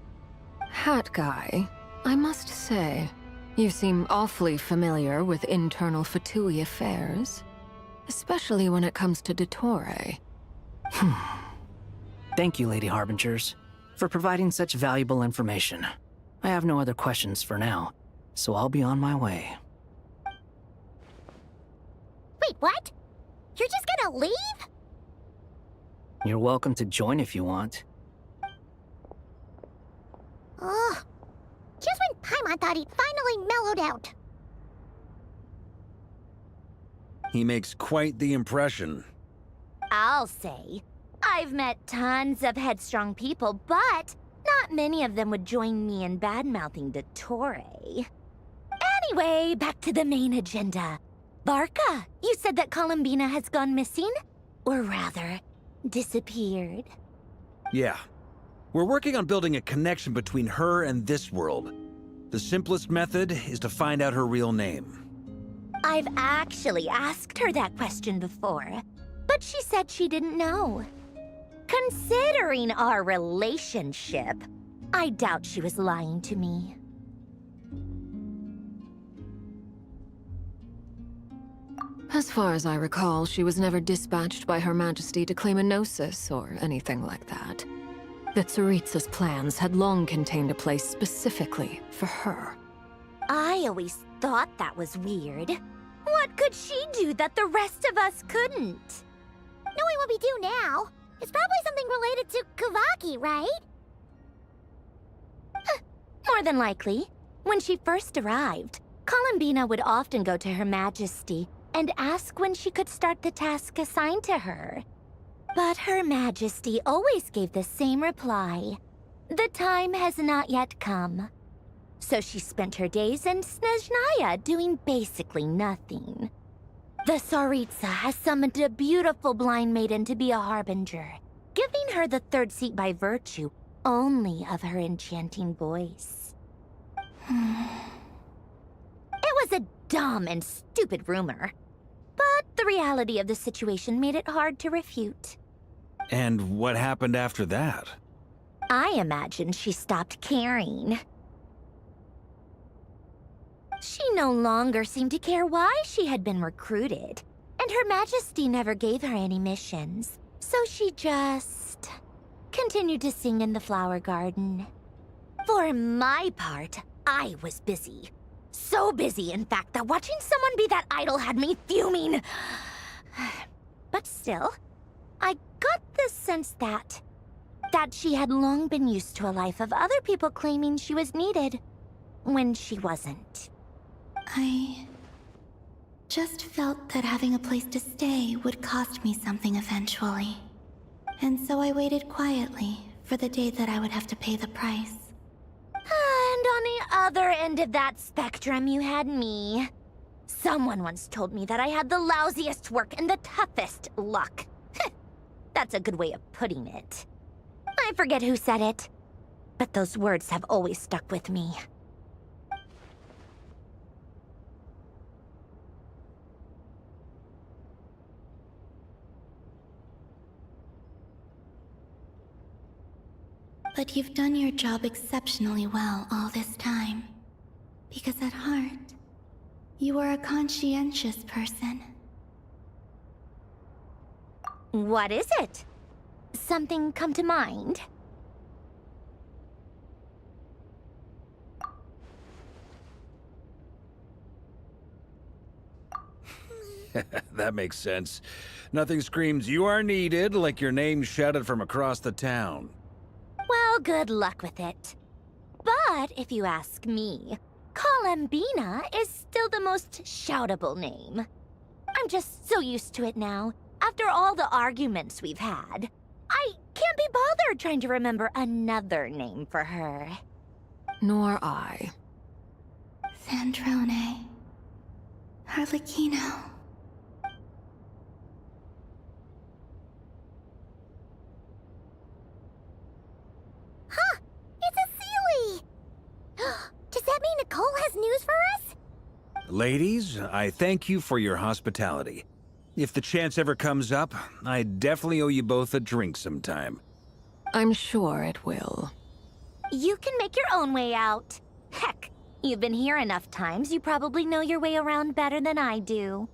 Hat guy, I must say, you seem awfully familiar with internal Fatui affairs. Especially when it comes to Dottore. Thank you, Lady Harbingers, for providing such valuable information. I have no other questions for now, so I'll be on my way. Wait, what? You're just gonna leave? You're welcome to join if you want. Ugh. Just when Paimon thought he'd finally mellowed out. He makes quite the impression. I'll say. I've met tons of headstrong people, but not many of them would join me in bad-mouthing Dottore. Anyway, back to the main agenda. Barca, you said that Columbina has gone missing? Or rather, disappeared. Yeah. We're working on building a connection between her and this world. The simplest method is to find out her real name. I've actually asked her that question before, but she said she didn't know. Considering our relationship, I doubt she was lying to me. As far as I recall, she was never dispatched by Her Majesty to claim a gnosis or anything like that. The Tsaritsa's plans had long contained a place specifically for her. I always thought that was weird. What could she do that the rest of us couldn't? Knowing what we do now, it's probably something related to Kavaki, right? More than likely. When she first arrived, Columbina would often go to Her Majesty and ask when she could start the task assigned to her. But Her Majesty always gave the same reply. The time has not yet come. So she spent her days in Snezhnaya doing basically nothing. The Tsaritsa has summoned a beautiful blind maiden to be a harbinger, giving her the third seat by virtue only of her enchanting voice. It was a dumb and stupid rumor, but the reality of the situation made it hard to refute. And what happened after that? I imagine she stopped caring. She no longer seemed to care why she had been recruited, and Her Majesty never gave her any missions, so she just continued to sing in the flower garden. For my part, I was busy. So busy, in fact, that watching someone be that idol had me fuming. But still, I got the sense that she had long been used to a life of other people claiming she was needed when she wasn't. I just felt that having a place to stay would cost me something eventually. And so I waited quietly for the day that I would have to pay the price. And on the other end of that spectrum, you had me. Someone once told me that I had the lousiest work and the toughest luck. That's a good way of putting it. I forget who said it, but those words have always stuck with me. But you've done your job exceptionally well all this time. Because at heart, you are a conscientious person. What is it? Something come to mind? That makes sense. Nothing screams you are needed like your name shouted from across the town. Well, good luck with it. But if you ask me, Columbina is still the most shoutable name. I'm just so used to it now, after all the arguments we've had. I can't be bothered trying to remember another name for her. Nor I. Sandrone. Harlequino. Huh! It's a Sealy! Does that mean Nicole has news for us? Ladies, I thank you for your hospitality. If the chance ever comes up, I definitely owe you both a drink sometime. I'm sure it will. You can make your own way out. Heck, you've been here enough times, you probably know your way around better than I do.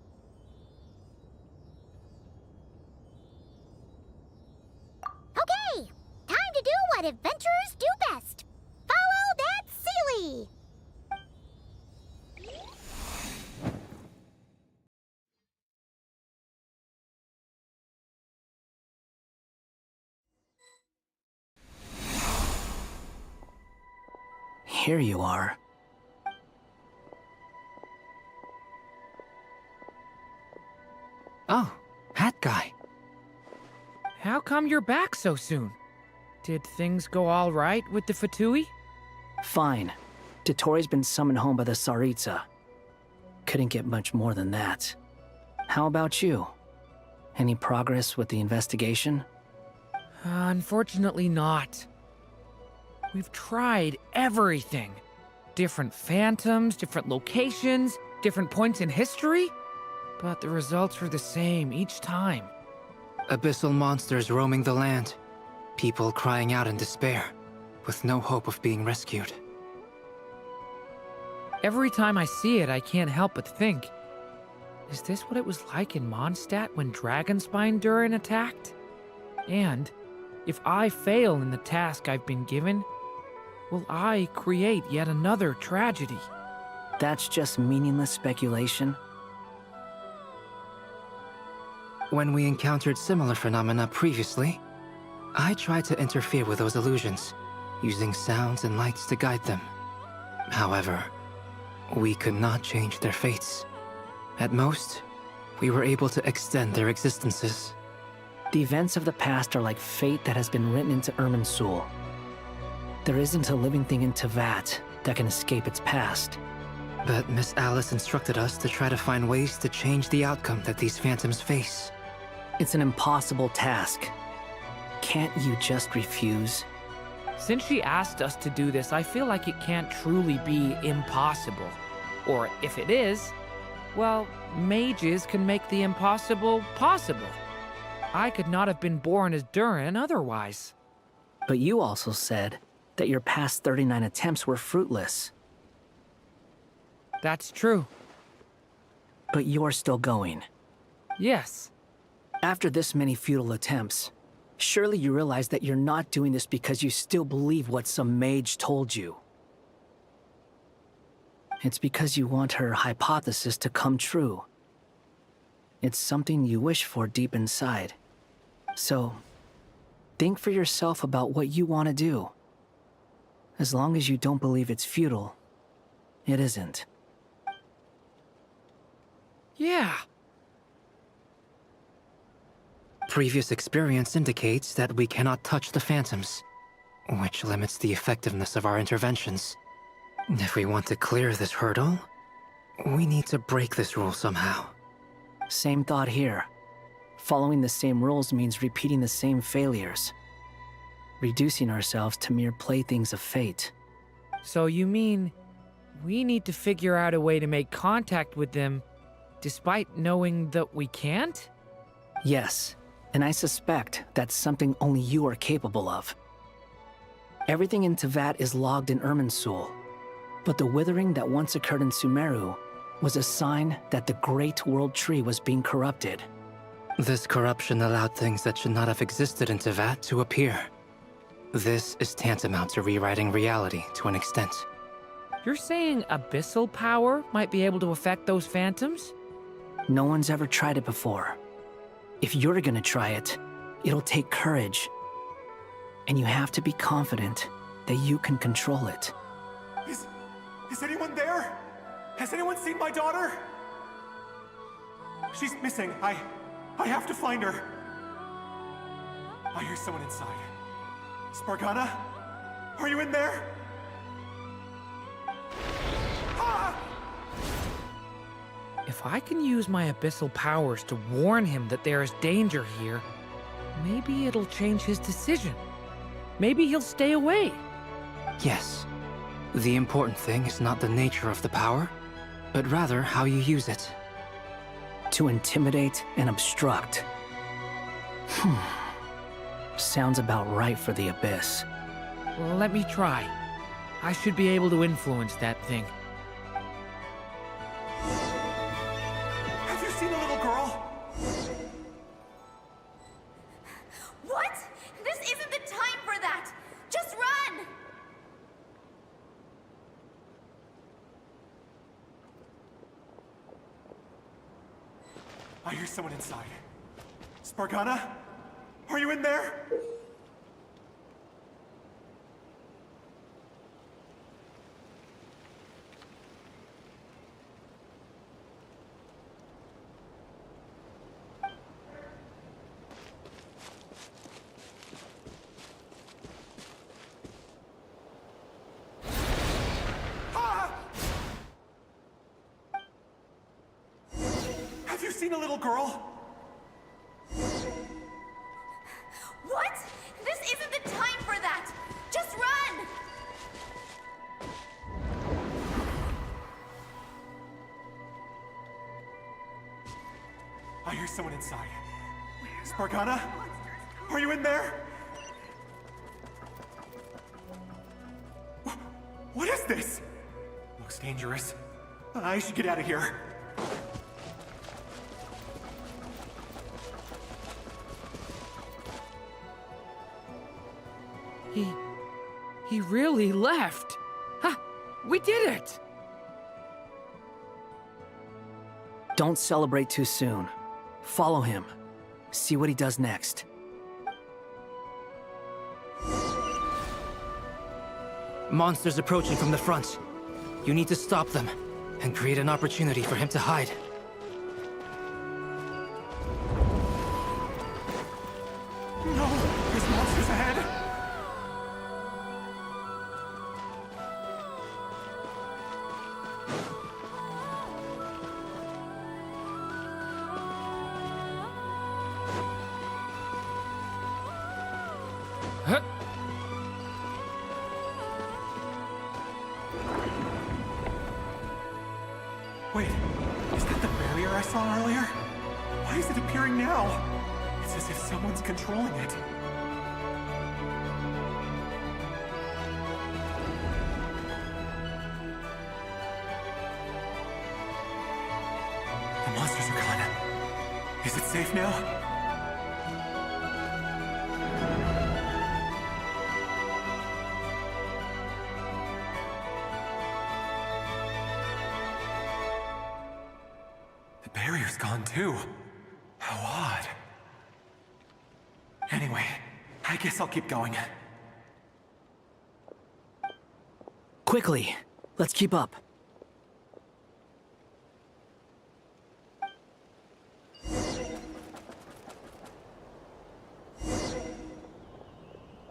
Okay! Time to do what adventurers do best. Follow that Sealy! Here you are. Oh, hat guy. How come you're back so soon? Did things go all right with the Fatui? Fine. Dotori's been summoned home by the Tsaritsa. Couldn't get much more than that. How about you? Any progress with the investigation? Unfortunately not. We've tried everything. Different phantoms, different locations, different points in history. But the results were the same each time. Abyssal monsters roaming the land. People crying out in despair, with no hope of being rescued. Every time I see it, I can't help but think, Is this what it was like in Mondstadt when Dragonspine Durin attacked? And if I fail in the task I've been given, will I create yet another tragedy? That's just meaningless speculation. When we encountered similar phenomena previously, I tried to interfere with those illusions, using sounds and lights to guide them. However, we could not change their fates. At most, we were able to extend their existences. The events of the past are like fate that has been written into Irminsul. There isn't a living thing in Teyvat that can escape its past. But Miss Alice instructed us to try to find ways to change the outcome that these phantoms face. It's an impossible task. Can't you just refuse? Since she asked us to do this, I feel like it can't truly be impossible. Or if it is, well, mages can make the impossible possible. I could not have been born as Durin otherwise. But you also said that your past 39 attempts were fruitless. That's true. But you're still going. Yes. After this many futile attempts, surely you realize that you're not doing this because you still believe what some mage told you. It's because you want her hypothesis to come true. It's something you wish for deep inside. So, think for yourself about what you want to do. As long as you don't believe it's futile, it isn't. Yeah. Previous experience indicates that we cannot touch the phantoms, which limits the effectiveness of our interventions. If we want to clear this hurdle, we need to break this rule somehow. Same thought here. Following the same rules means repeating the same failures. Reducing ourselves to mere playthings of fate. So you mean we need to figure out a way to make contact with them despite knowing that we can't? Yes, and I suspect that's something only you are capable of. Everything in Teyvat is logged in Irminsul, but the withering that once occurred in Sumeru was a sign that the Great World Tree was being corrupted. This corruption allowed things that should not have existed in Teyvat to appear. This is tantamount to rewriting reality to an extent. You're saying abyssal power might be able to affect those phantoms? No one's ever tried it before. If you're gonna try it, it'll take courage. And you have to be confident that you can control it. Is anyone there? Has anyone seen my daughter? She's missing. I have to find her. I hear someone inside. Spargana? Are you in there? Ah! If I can use my abyssal powers to warn him that there is danger here, maybe it'll change his decision. Maybe he'll stay away. Yes. The important thing is not the nature of the power, but rather how you use it. To intimidate and obstruct. Sounds about right for the Abyss. Well, let me try. I should be able to influence that thing. Have you seen a little girl? What? This isn't the time for that! Just run! I hear someone inside. Spargana? Are you in there? Have you seen a little girl? What? This isn't the time for that! Just run! I hear someone inside. Spargana? Are you in there? What is this? Looks dangerous. I should get out of here. He really left. Huh, we did it! Don't celebrate too soon. Follow him. See what he does next. Monsters approaching from the front. You need to stop them and create an opportunity for him to hide. No! There's monsters ahead! Huh? Wait, is that the barrier I saw earlier? Why is it appearing now? It's as if someone's controlling it. The monsters are gone. Is it safe now? The barrier's gone too. How odd. Anyway, I guess I'll keep going. Quickly, let's keep up.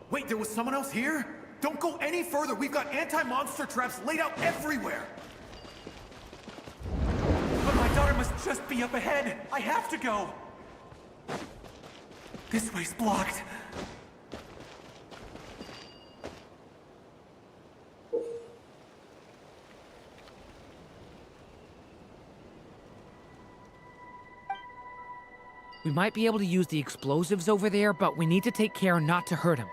Wait, there was someone else here? Don't go any further. We've got anti-monster traps laid out everywhere. But my daughter must just be up ahead. I have to go. This way's blocked. We might be able to use the explosives over there, but we need to take care not to hurt him.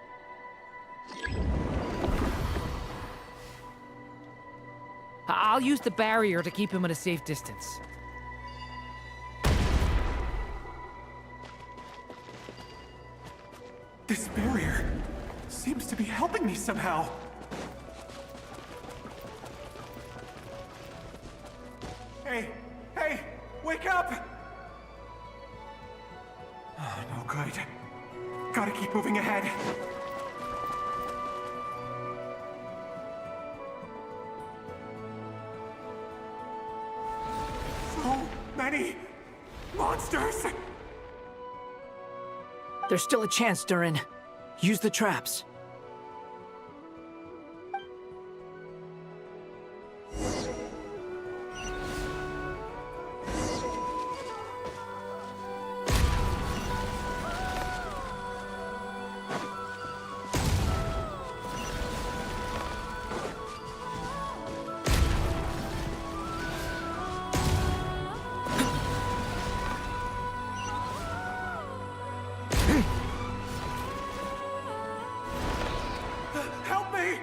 I'll use the barrier to keep him at a safe distance. This barrier seems to be helping me somehow. Hey, wake up! Oh, no good. Gotta keep moving ahead. So many monsters! There's still a chance, Durin. Use the traps. Help me!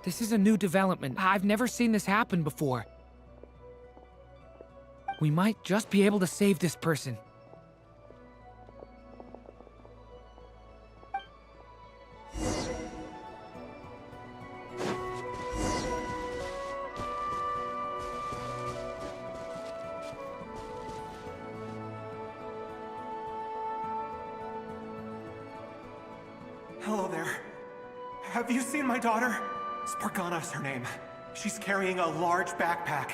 This is a new development. I've never seen this happen before. We might just be able to save this person. Hello there. Have you seen my daughter? Spargana is her name. She's carrying a large backpack.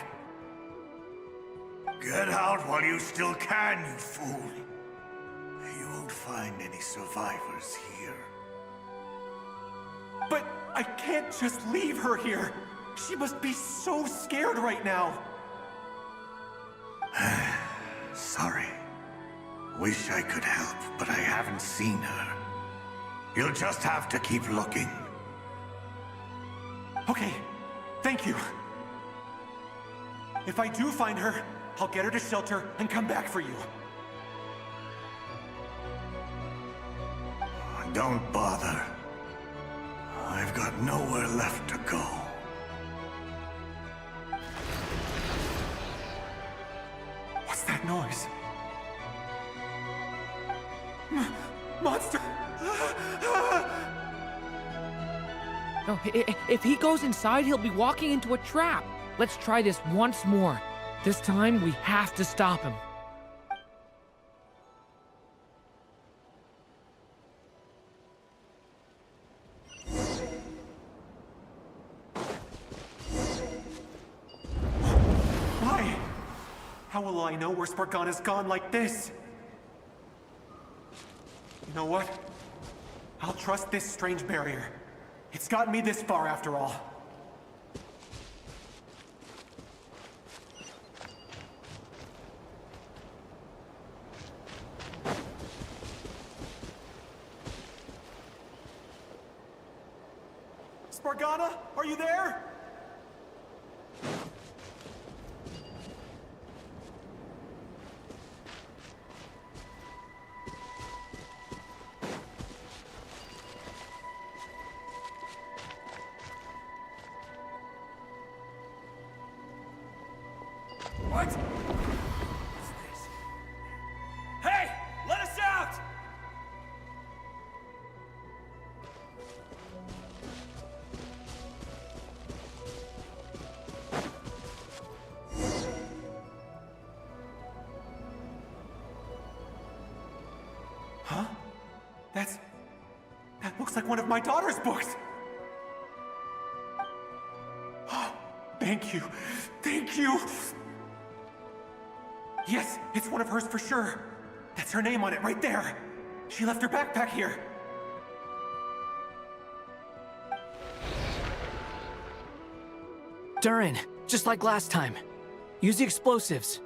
Get out while you still can, you fool. You won't find any survivors here. But I can't just leave her here. She must be so scared right now. Sorry. Wish I could help, but I haven't seen her. You'll just have to keep looking. Okay, thank you. If I do find her, I'll get her to shelter and come back for you. Don't bother. I've got nowhere left to go. What's that noise? Monster! No, if he goes inside, he'll be walking into a trap. Let's try this once more. This time, we have to stop him. Why? How will I know where Spargana's gone like this? You know what? I'll trust this strange barrier. It's gotten me this far after all. Spargana, are you there? What? What's this? Hey! Let us out! Huh? That looks like one of my daughter's books! Thank you. Thank you! Yes, it's one of hers for sure. That's her name on it right there. She left her backpack here. Durin, just like last time. Use the explosives.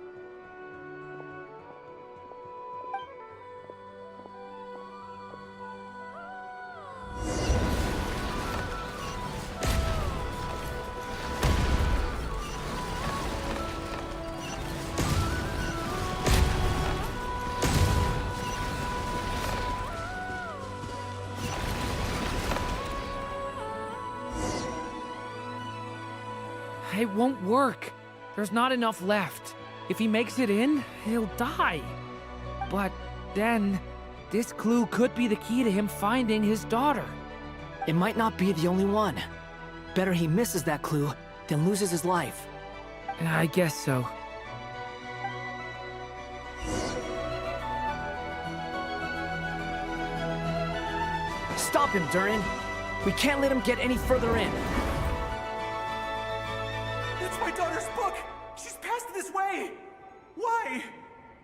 It won't work. There's not enough left. If he makes it in, he'll die. But then, this clue could be the key to him finding his daughter. It might not be the only one. Better he misses that clue than loses his life. I guess so. Stop him, Durin. We can't let him get any further in. It's my daughter's book! She's passed this way! Why?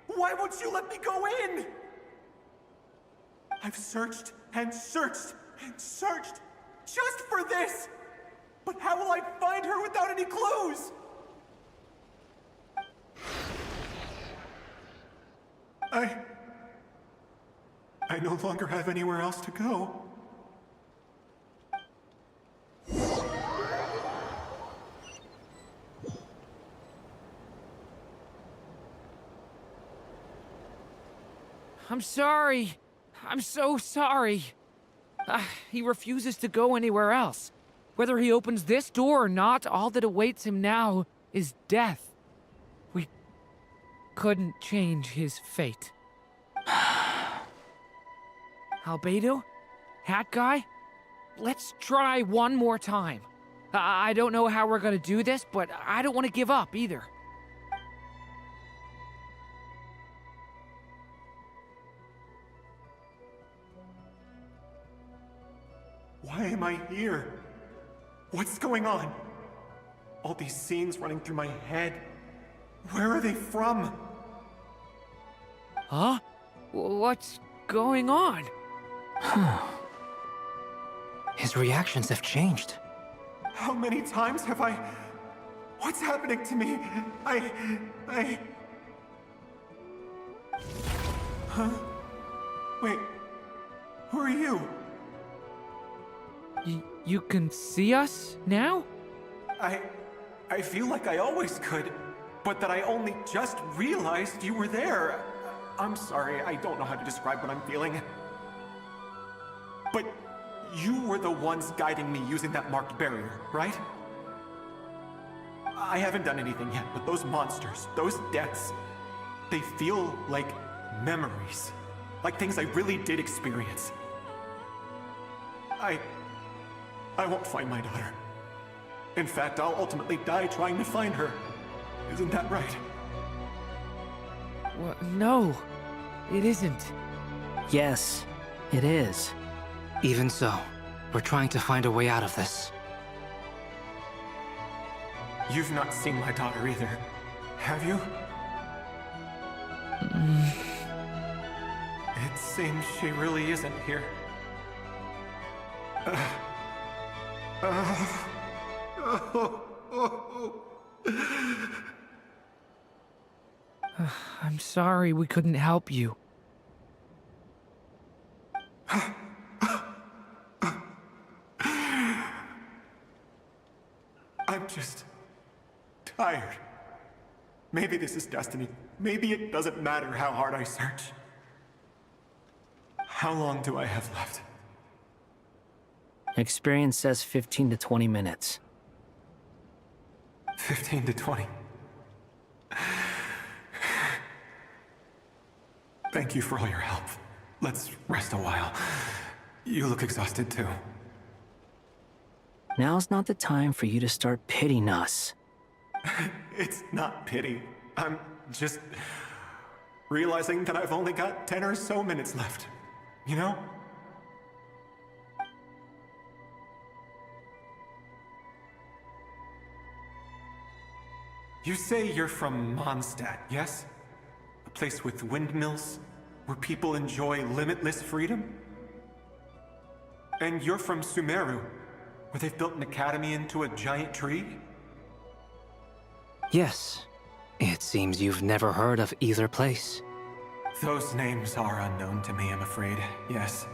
Why won't you let me go in? I've searched and searched and searched just for this! But how will I find her without any clues? I no longer have anywhere else to go. I'm sorry. I'm so sorry. He refuses to go anywhere else. Whether he opens this door or not, all that awaits him now is death. We couldn't change his fate. Albedo? Hat guy? Let's try one more time. I don't know how we're gonna do this, but I don't want to give up either. Why am I here? What's going on? All these scenes running through my head. Where are they from? Huh? What's going on? His reactions have changed. How many times have I... What's happening to me? Huh? Wait. Who are you? You can see us now? I feel like I always could, but that I only just realized you were there. I'm sorry, I don't know how to describe what I'm feeling. But you were the ones guiding me using that marked barrier, right? I haven't done anything yet, but those monsters, those deaths, they feel like memories. Like things I really did experience. I won't find my daughter. In fact, I'll ultimately die trying to find her. Isn't that right? Well, no, it isn't. Yes, it is. Even so, we're trying to find a way out of this. You've not seen my daughter either, have you? It seems she really isn't here. I'm sorry we couldn't help you. I'm just tired. Maybe this is destiny. Maybe it doesn't matter how hard I search. How long do I have left? Experience says 15 to 20 minutes. 15 to 20. Thank you for all your help. Let's rest a while. You look exhausted too. Now's not the time for you to start pitying us. It's not pity. I'm just realizing that I've only got 10 or so minutes left. You know? You say you're from Mondstadt, yes? A place with windmills, where people enjoy limitless freedom? And you're from Sumeru, where they've built an academy into a giant tree? Yes. It seems you've never heard of either place. Those names are unknown to me, I'm afraid, yes.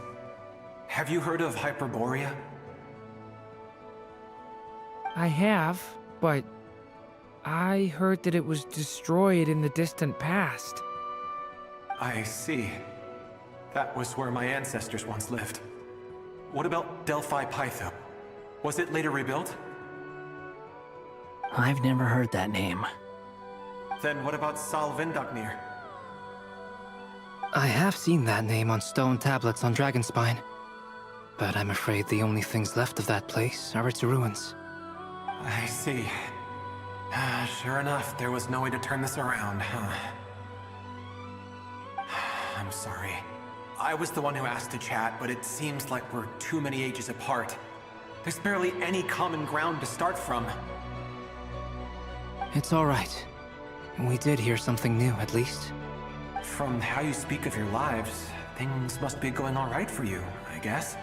Have you heard of Hyperborea? I have, but I heard that it was destroyed in the distant past. I see. That was where my ancestors once lived. What about Delphi Pytho? Was it later rebuilt? I've never heard that name. Then what about Sal Vindaknir? I have seen that name on stone tablets on Dragonspine. But I'm afraid the only things left of that place are its ruins. I see. Sure enough, there was no way to turn this around, huh? I'm sorry. I was the one who asked to chat, but it seems like we're too many ages apart. There's barely any common ground to start from. It's all right. We did hear something new, at least. From how you speak of your lives, things must be going all right for you, I guess.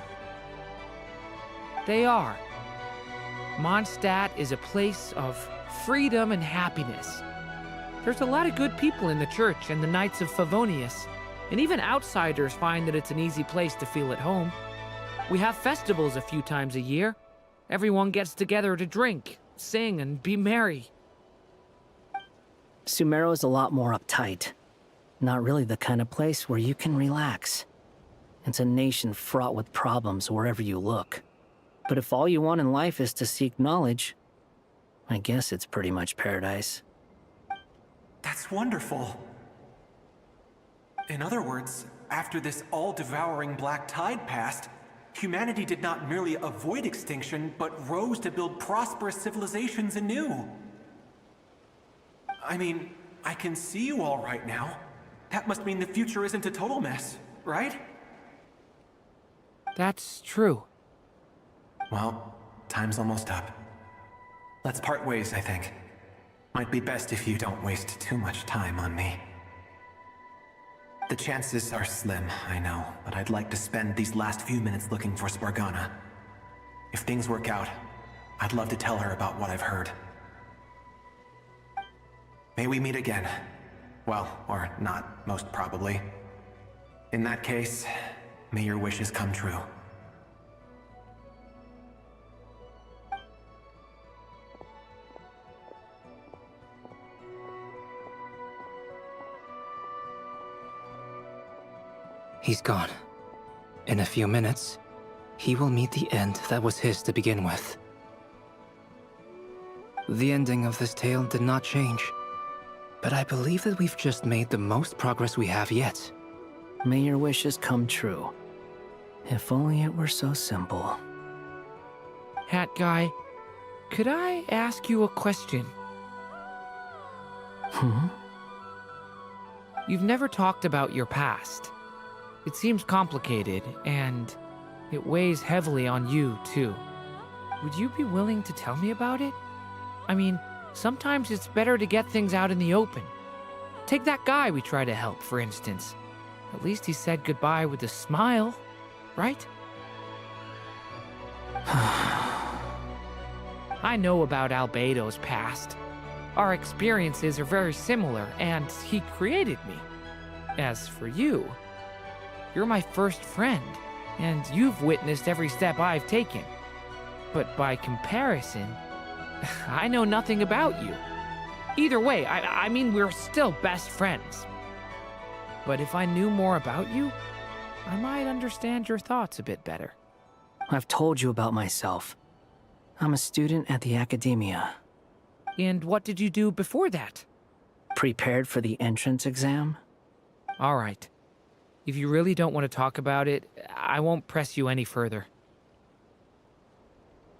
They are. Mondstadt is a place of freedom and happiness. There's a lot of good people in the church and the Knights of Favonius, and even outsiders find that it's an easy place to feel at home. We have festivals a few times a year. Everyone gets together to drink, sing, and be merry. Sumeru is a lot more uptight. Not really the kind of place where you can relax. It's a nation fraught with problems wherever you look. But if all you want in life is to seek knowledge, I guess it's pretty much paradise. That's wonderful. In other words, after this all-devouring black tide passed, humanity did not merely avoid extinction, but rose to build prosperous civilizations anew. I mean, I can see you all right now. That must mean the future isn't a total mess, right? That's true. Well, time's almost up. Let's part ways, I think. Might be best if you don't waste too much time on me. The chances are slim, I know, but I'd like to spend these last few minutes looking for Spargana. If things work out, I'd love to tell her about what I've heard. May we meet again. Well, or not, most probably. In that case, may your wishes come true. He's gone. In a few minutes, he will meet the end that was his to begin with. The ending of this tale did not change, but I believe that we've just made the most progress we have yet. May your wishes come true. If only it were so simple. Hat guy, could I ask you a question? You've never talked about your past. It seems complicated, and it weighs heavily on you, too. Would you be willing to tell me about it? I mean, sometimes it's better to get things out in the open. Take that guy we try to help, for instance. At least he said goodbye with a smile, right? I know about Albedo's past. Our experiences are very similar, and he created me. As for you, you're my first friend, and you've witnessed every step I've taken. But by comparison, I know nothing about you. Either way, I mean, we're still best friends. But if I knew more about you, I might understand your thoughts a bit better. I've told you about myself. I'm a student at the academia. And what did you do before that? Prepared for the entrance exam? All right. If you really don't want to talk about it, I won't press you any further.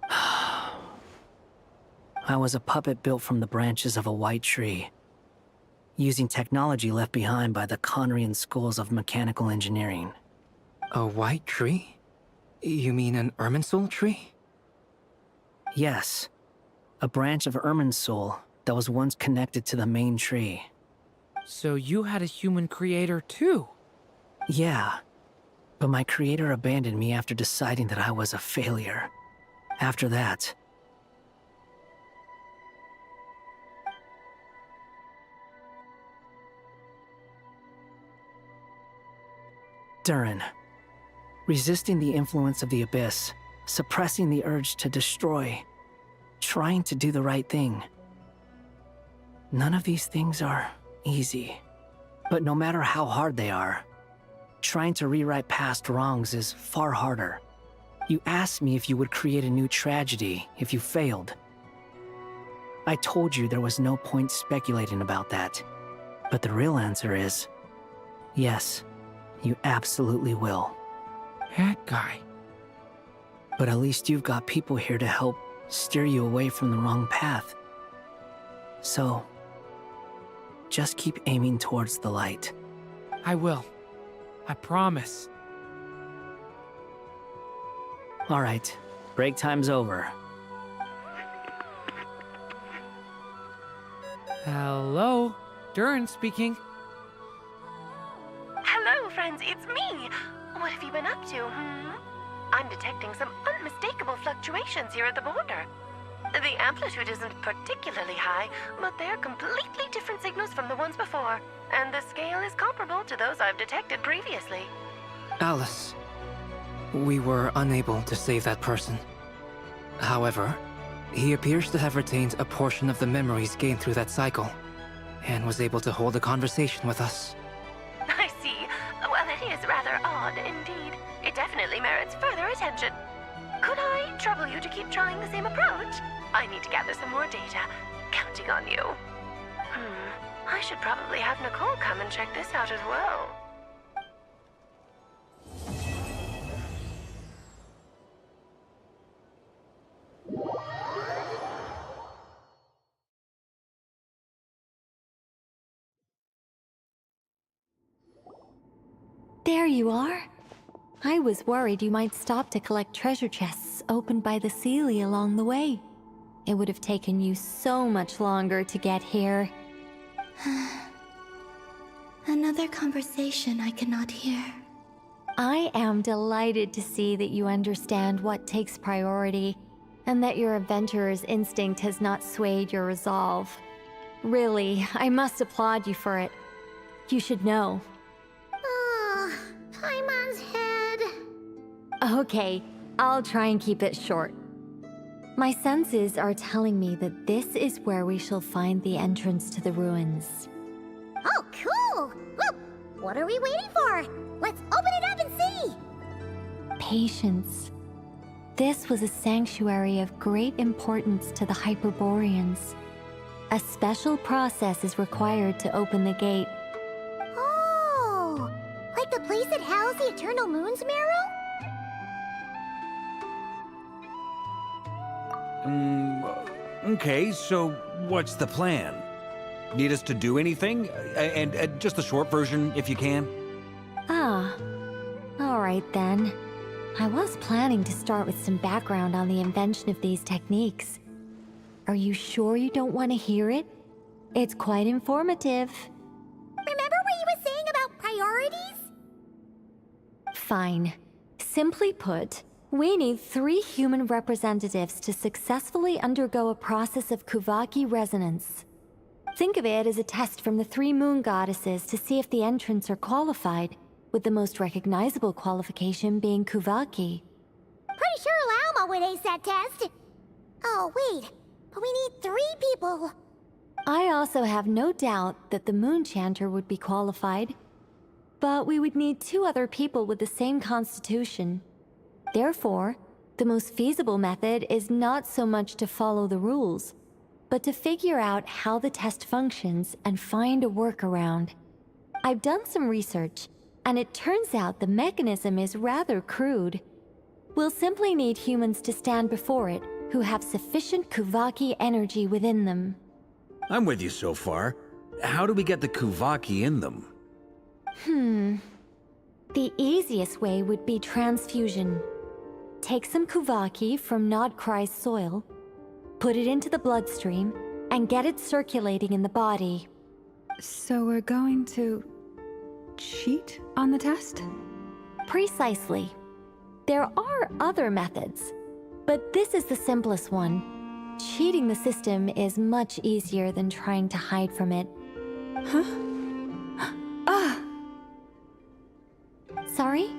I was a puppet built from the branches of a white tree, using technology left behind by the Conrian schools of mechanical engineering. A white tree? You mean an Irminsul tree? Yes. A branch of Irminsul that was once connected to the main tree. So you had a human creator too? Yeah. But my creator abandoned me after deciding that I was a failure. After that, Durin. Resisting the influence of the Abyss, suppressing the urge to destroy, trying to do the right thing. None of these things are easy. But no matter how hard they are, trying to rewrite past wrongs is far harder. You asked me if you would create a new tragedy if you failed. I told you there was no point speculating about that. But the real answer is, yes, you absolutely will. That guy. But at least you've got people here to help steer you away from the wrong path. So, just keep aiming towards the light. I will. I promise. All right, break time's over. Hello? Durin speaking. Hello, friends, it's me. What have you been up to, I'm detecting some unmistakable fluctuations here at the border. The amplitude isn't particularly high, but they're completely different signals from the ones before, and the scale is comparable to those I've detected previously. Alice, we were unable to save that person. However, he appears to have retained a portion of the memories gained through that cycle, and was able to hold a conversation with us. I see. Well, it is rather odd indeed. It definitely merits further attention. Could I trouble you to keep trying the same approach? I need to gather some more data. Counting on you. I should probably have Nicole come and check this out as well. There you are. I was worried you might stop to collect treasure chests opened by the Seelie along the way. It would have taken you so much longer to get here. Another conversation I cannot hear. I am delighted to see that you understand what takes priority, and that your adventurer's instinct has not swayed your resolve. Really, I must applaud you for it. You should know. Paimon's head. Okay, I'll try and keep it short. My senses are telling me that this is where we shall find the entrance to the ruins. Oh, cool! Well, what are we waiting for? Let's open it up and see! Patience. This was a sanctuary of great importance to the Hyperboreans. A special process is required to open the gate. Oh! Like the place that housed the Eternal Moon's Marrow? Okay, so what's the plan? Need us to do anything? And just the short version, if you can. Ah. Alright then. I was planning to start with some background on the invention of these techniques. Are you sure you don't want to hear it? It's quite informative. Remember what you were saying about priorities? Fine. Simply put, we need 3 human representatives to successfully undergo a process of Kuvaki resonance. Think of it as a test from the 3 moon goddesses to see if the entrants are qualified, with the most recognizable qualification being Kuvaki. Pretty sure Lauma would ace that test. Oh, wait. But we need 3 people. I also have no doubt that the Moon Chanter would be qualified. But we would need 2 other people with the same constitution. Therefore, the most feasible method is not so much to follow the rules, but to figure out how the test functions and find a workaround. I've done some research, and it turns out the mechanism is rather crude. We'll simply need humans to stand before it who have sufficient Kuvaki energy within them. I'm with you so far. How do we get the Kuvaki in them? The easiest way would be transfusion. Take some Kuvaki from Nodcry's soil, put it into the bloodstream, and get it circulating in the body. So we're going to cheat on the test? Precisely. There are other methods, but this is the simplest one. Cheating the system is much easier than trying to hide from it. Huh? Ah! Sorry?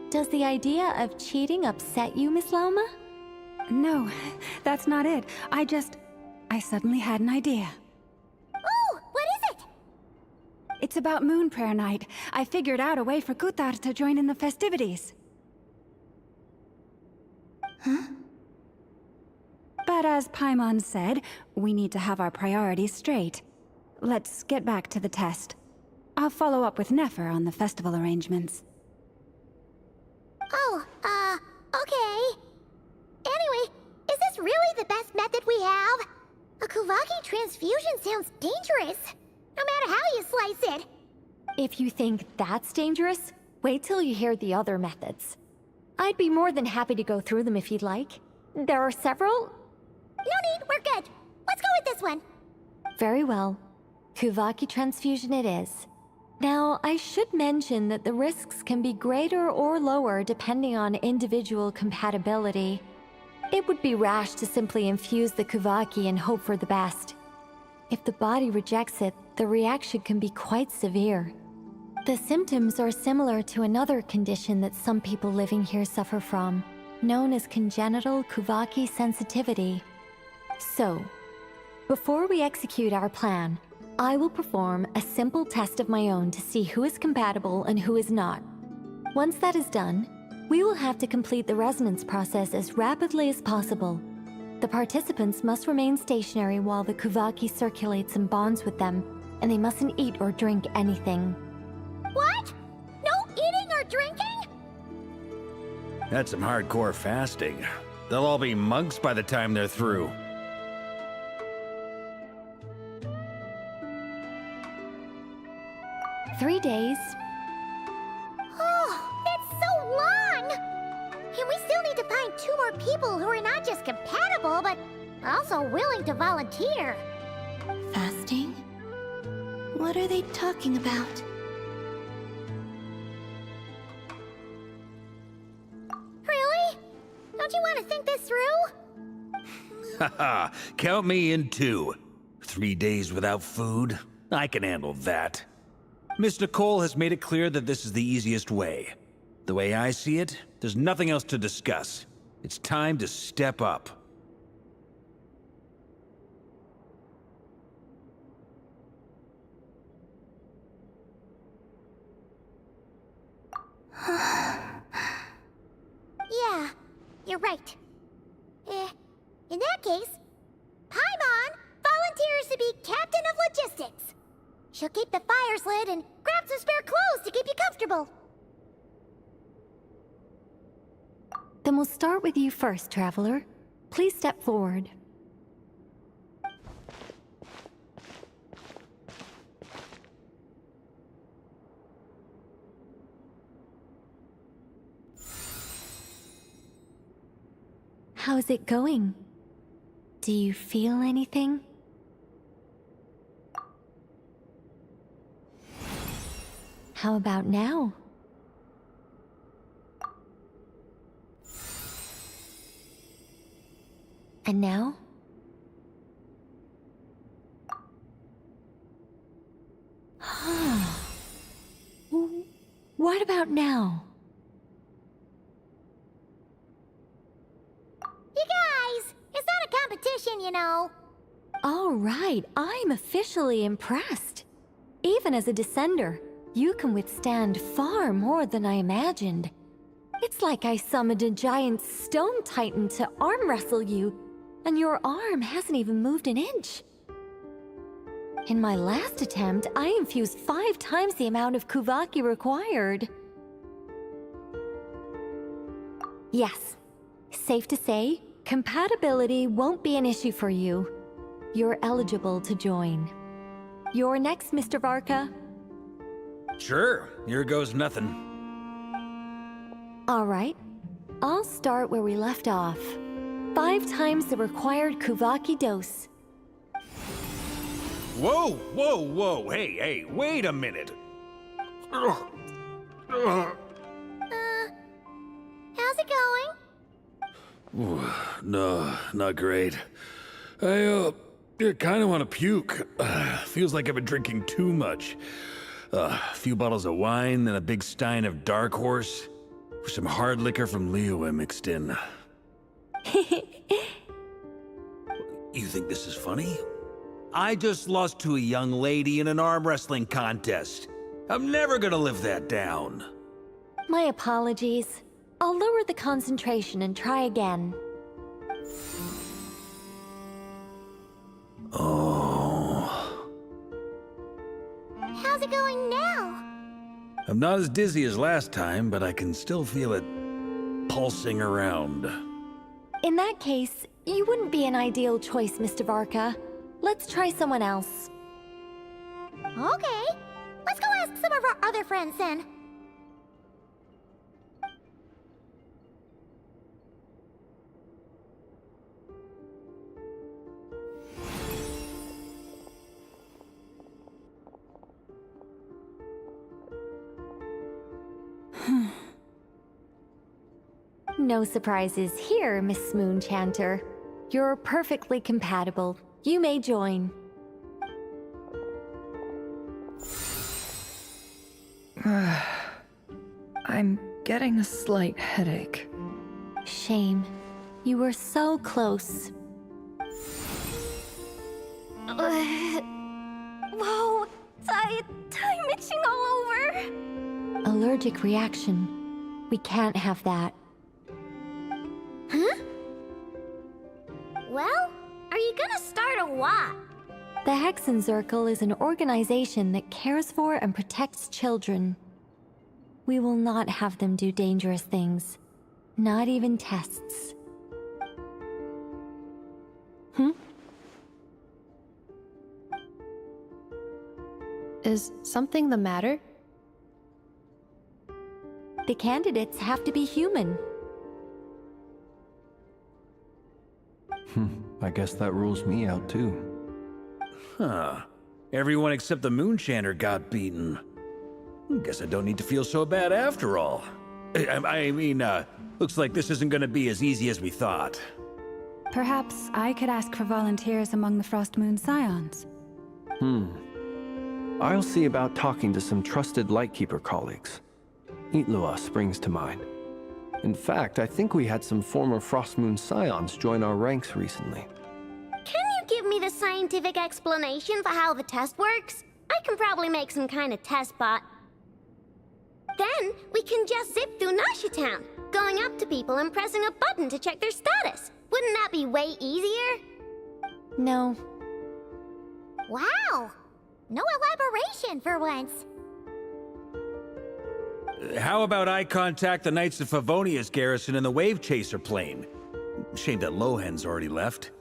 Does the idea of cheating upset you, Miss Lauma? No, that's not it. I suddenly had an idea. Oh, what is it? It's about Moon Prayer Night. I figured out a way for Kutar to join in the festivities. Huh? But as Paimon said, we need to have our priorities straight. Let's get back to the test. I'll follow up with Nefer on the festival arrangements. Oh, okay. Anyway, is this really the best method we have? A Kuvaki transfusion sounds dangerous, no matter how you slice it. If you think that's dangerous, wait till you hear the other methods. I'd be more than happy to go through them if you'd like. There are several. No need, we're good. Let's go with this one. Very well. Kuvaki transfusion it is. Now, I should mention that the risks can be greater or lower depending on individual compatibility. It would be rash to simply infuse the Kuvaki and hope for the best. If the body rejects it, the reaction can be quite severe. The symptoms are similar to another condition that some people living here suffer from, known as congenital Kuvaki sensitivity. So, before we execute our plan, I will perform a simple test of my own to see who is compatible and who is not. Once that is done, We will have to complete the resonance process as rapidly as possible. The participants must remain stationary while the Kuvaki circulates and bonds with them, and they mustn't eat or drink anything. What? No eating or drinking? That's some hardcore fasting. They'll all be monks by the time they're through. "3 days. Oh, it's so long! And we still need to find 2 more people who are not just compatible, but also willing to volunteer. Fasting? What are they talking about? Really? Don't you want to think this through? Haha, count me in too. 3 days without food? I can handle that. Miss Nicole has made it clear that this is the easiest way. The way I see it, there's nothing else to discuss. It's time to step up. Yeah, you're right. In that case, Paimon volunteers to be captain of logistics. She'll keep the fires lit and grab some spare clothes to keep you comfortable. Then we'll start with you first, Traveler. Please step forward. How's it going? Do you feel anything? How about now? And now? What about now? You guys, it's not a competition, you know. All right, I'm officially impressed. Even as a descender, you can withstand far more than I imagined. It's like I summoned a giant stone titan to arm wrestle you, and your arm hasn't even moved an inch. In my last attempt, I infused 5 times the amount of Kuvaki required. Yes, safe to say, compatibility won't be an issue for you. You're eligible to join. You're next, Mr. Varka. Sure, here goes nothing. All right, I'll start where we left off. 5 times the required Kuvaki dose. Whoa, whoa, whoa, hey, wait a minute. How's it going? No, not great. I kind of want to puke. Feels like I've been drinking too much. A few bottles of wine, then a big stein of Dark Horse. Some hard liquor from Leo mixed in. You think this is funny? I just lost to a young lady in an arm wrestling contest. I'm never gonna live that down. My apologies. I'll lower the concentration and try again. Oh. How's it going now? I'm not as dizzy as last time, but I can still feel it pulsing around. In that case, you wouldn't be an ideal choice, Mr. Varka. Let's try someone else. Okay, let's go ask some of our other friends then. No surprises here, Miss Smoonchanter. You're perfectly compatible. You may join. I'm getting a slight headache. Shame. You were so close. Whoa! I'm itching all over! Allergic reaction. We can't have that. Huh? Well, are you gonna start a what? The Hexen Circle is an organization that cares for and protects children. We will not have them do dangerous things. Not even tests. Is something the matter? The candidates have to be human. I guess that rules me out too. Huh. Everyone except the Moonchanter got beaten. Guess I don't need to feel so bad after all. I mean, looks like this isn't gonna be as easy as we thought. Perhaps I could ask for volunteers among the Frost Moon Scions. I'll see about talking to some trusted Lightkeeper colleagues. Itlua springs to mind. In fact, I think we had some former Frost Moon Scions join our ranks recently. Can you give me the scientific explanation for how the test works? I can probably make some kind of test bot. Then we can just zip through Nasha Town, going up to people and pressing a button to check their status. Wouldn't that be way easier? No. Wow! No elaboration for once. How about I contact the Knights of Favonia's garrison in the Wave Chaser plane? Shame that Lohan's already left.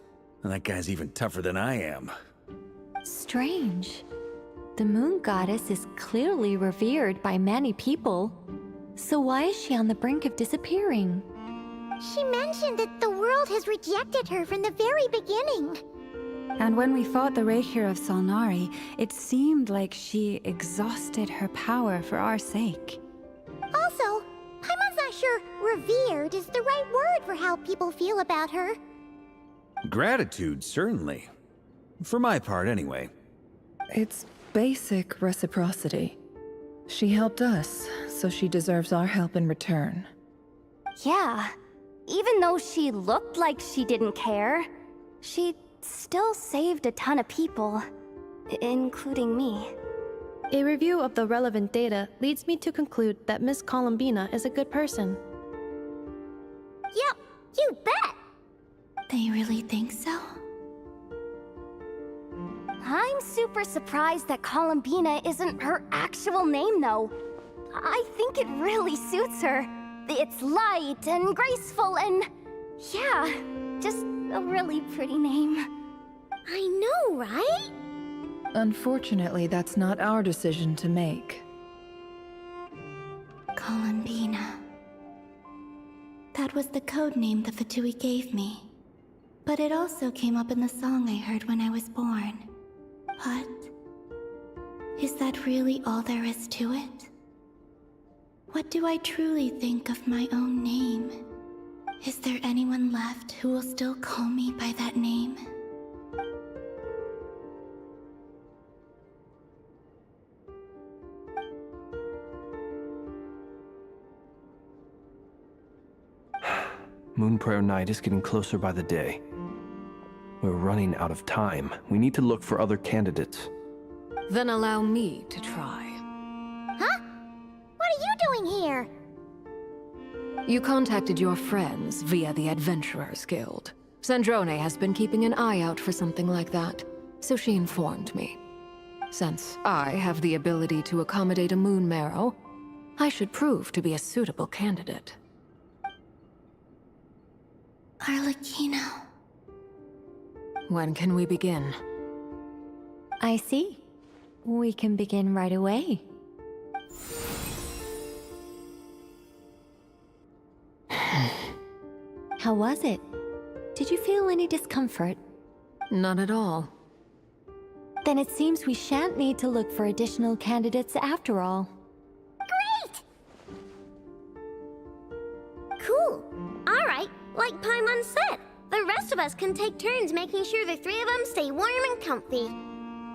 And that guy's even tougher than I am. Strange. The Moon Goddess is clearly revered by many people. So why is she on the brink of disappearing? She mentioned that the world has rejected her from the very beginning. And when we fought the Reikir of Solnari, it seemed like she exhausted her power for our sake. Also, I'm not sure revered is the right word for how people feel about her. Gratitude, certainly. For my part, anyway. It's basic reciprocity. She helped us, so she deserves our help in return. Yeah. Even though she looked like she didn't care, she still saved a ton of people, including me. A review of the relevant data leads me to conclude that Miss Columbina is a good person. Yep, you bet! They really think so? I'm super surprised that Columbina isn't her actual name, though. I think it really suits her. It's light and graceful and... yeah, just a really pretty name. I know, right? Unfortunately, that's not our decision to make. Columbina. That was the code name the Fatui gave me. But it also came up in the song I heard when I was born. But... is that really all there is to it? What do I truly think of my own name? Is there anyone left who will still call me by that name? Moon Prayer Night is getting closer by the day. We're running out of time. We need to look for other candidates. Then allow me to try. Huh? What are you doing here? You contacted your friends via the Adventurers Guild. Sandrone has been keeping an eye out for something like that, so she informed me. Since I have the ability to accommodate a moon marrow, I should prove to be a suitable candidate. Arlecchino. When can we begin? I see. We can begin right away. How was it? Did you feel any discomfort? Not at all. Then it seems we shan't need to look for additional candidates after all. Great! Cool. Alright, like Paimon said, the rest of us can take turns making sure the three of them stay warm and comfy.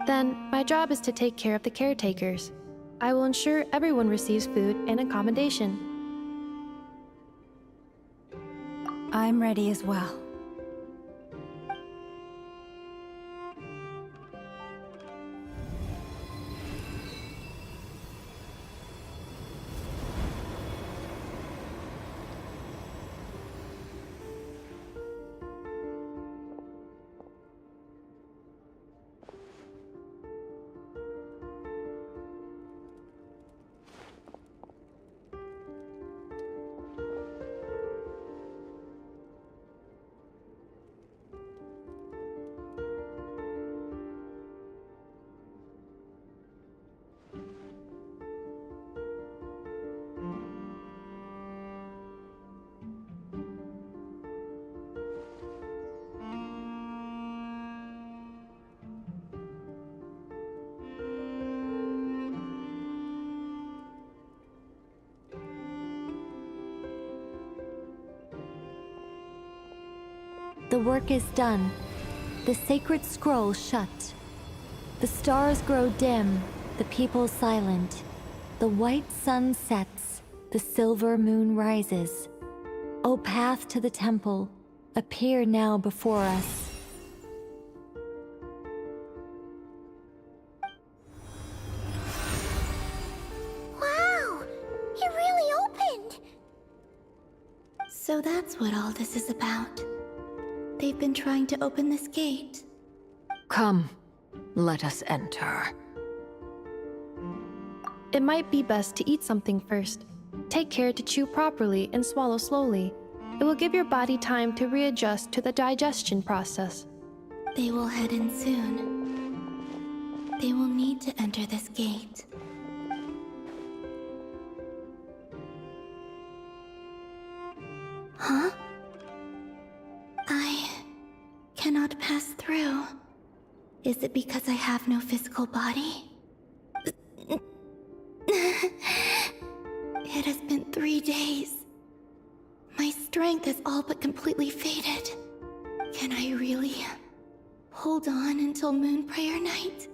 Then, my job is to take care of the caretakers. I will ensure everyone receives food and accommodation. I'm ready as well. The work is done. The sacred scroll shut. The stars grow dim, the people silent. The white sun sets, the silver moon rises. O path to the temple, appear now before us. Wow! It really opened! So that's what all this is about. They've been trying to open this gate. Come, let us enter. It might be best to eat something first. Take care to chew properly and swallow slowly. It will give your body time to readjust to the digestion process. They will head in soon. They will need to enter this gate. Huh? I cannot pass through. Is it because I have no physical body? It has been 3 days. My strength has all but completely faded. Can I really hold on until Moon Prayer Night?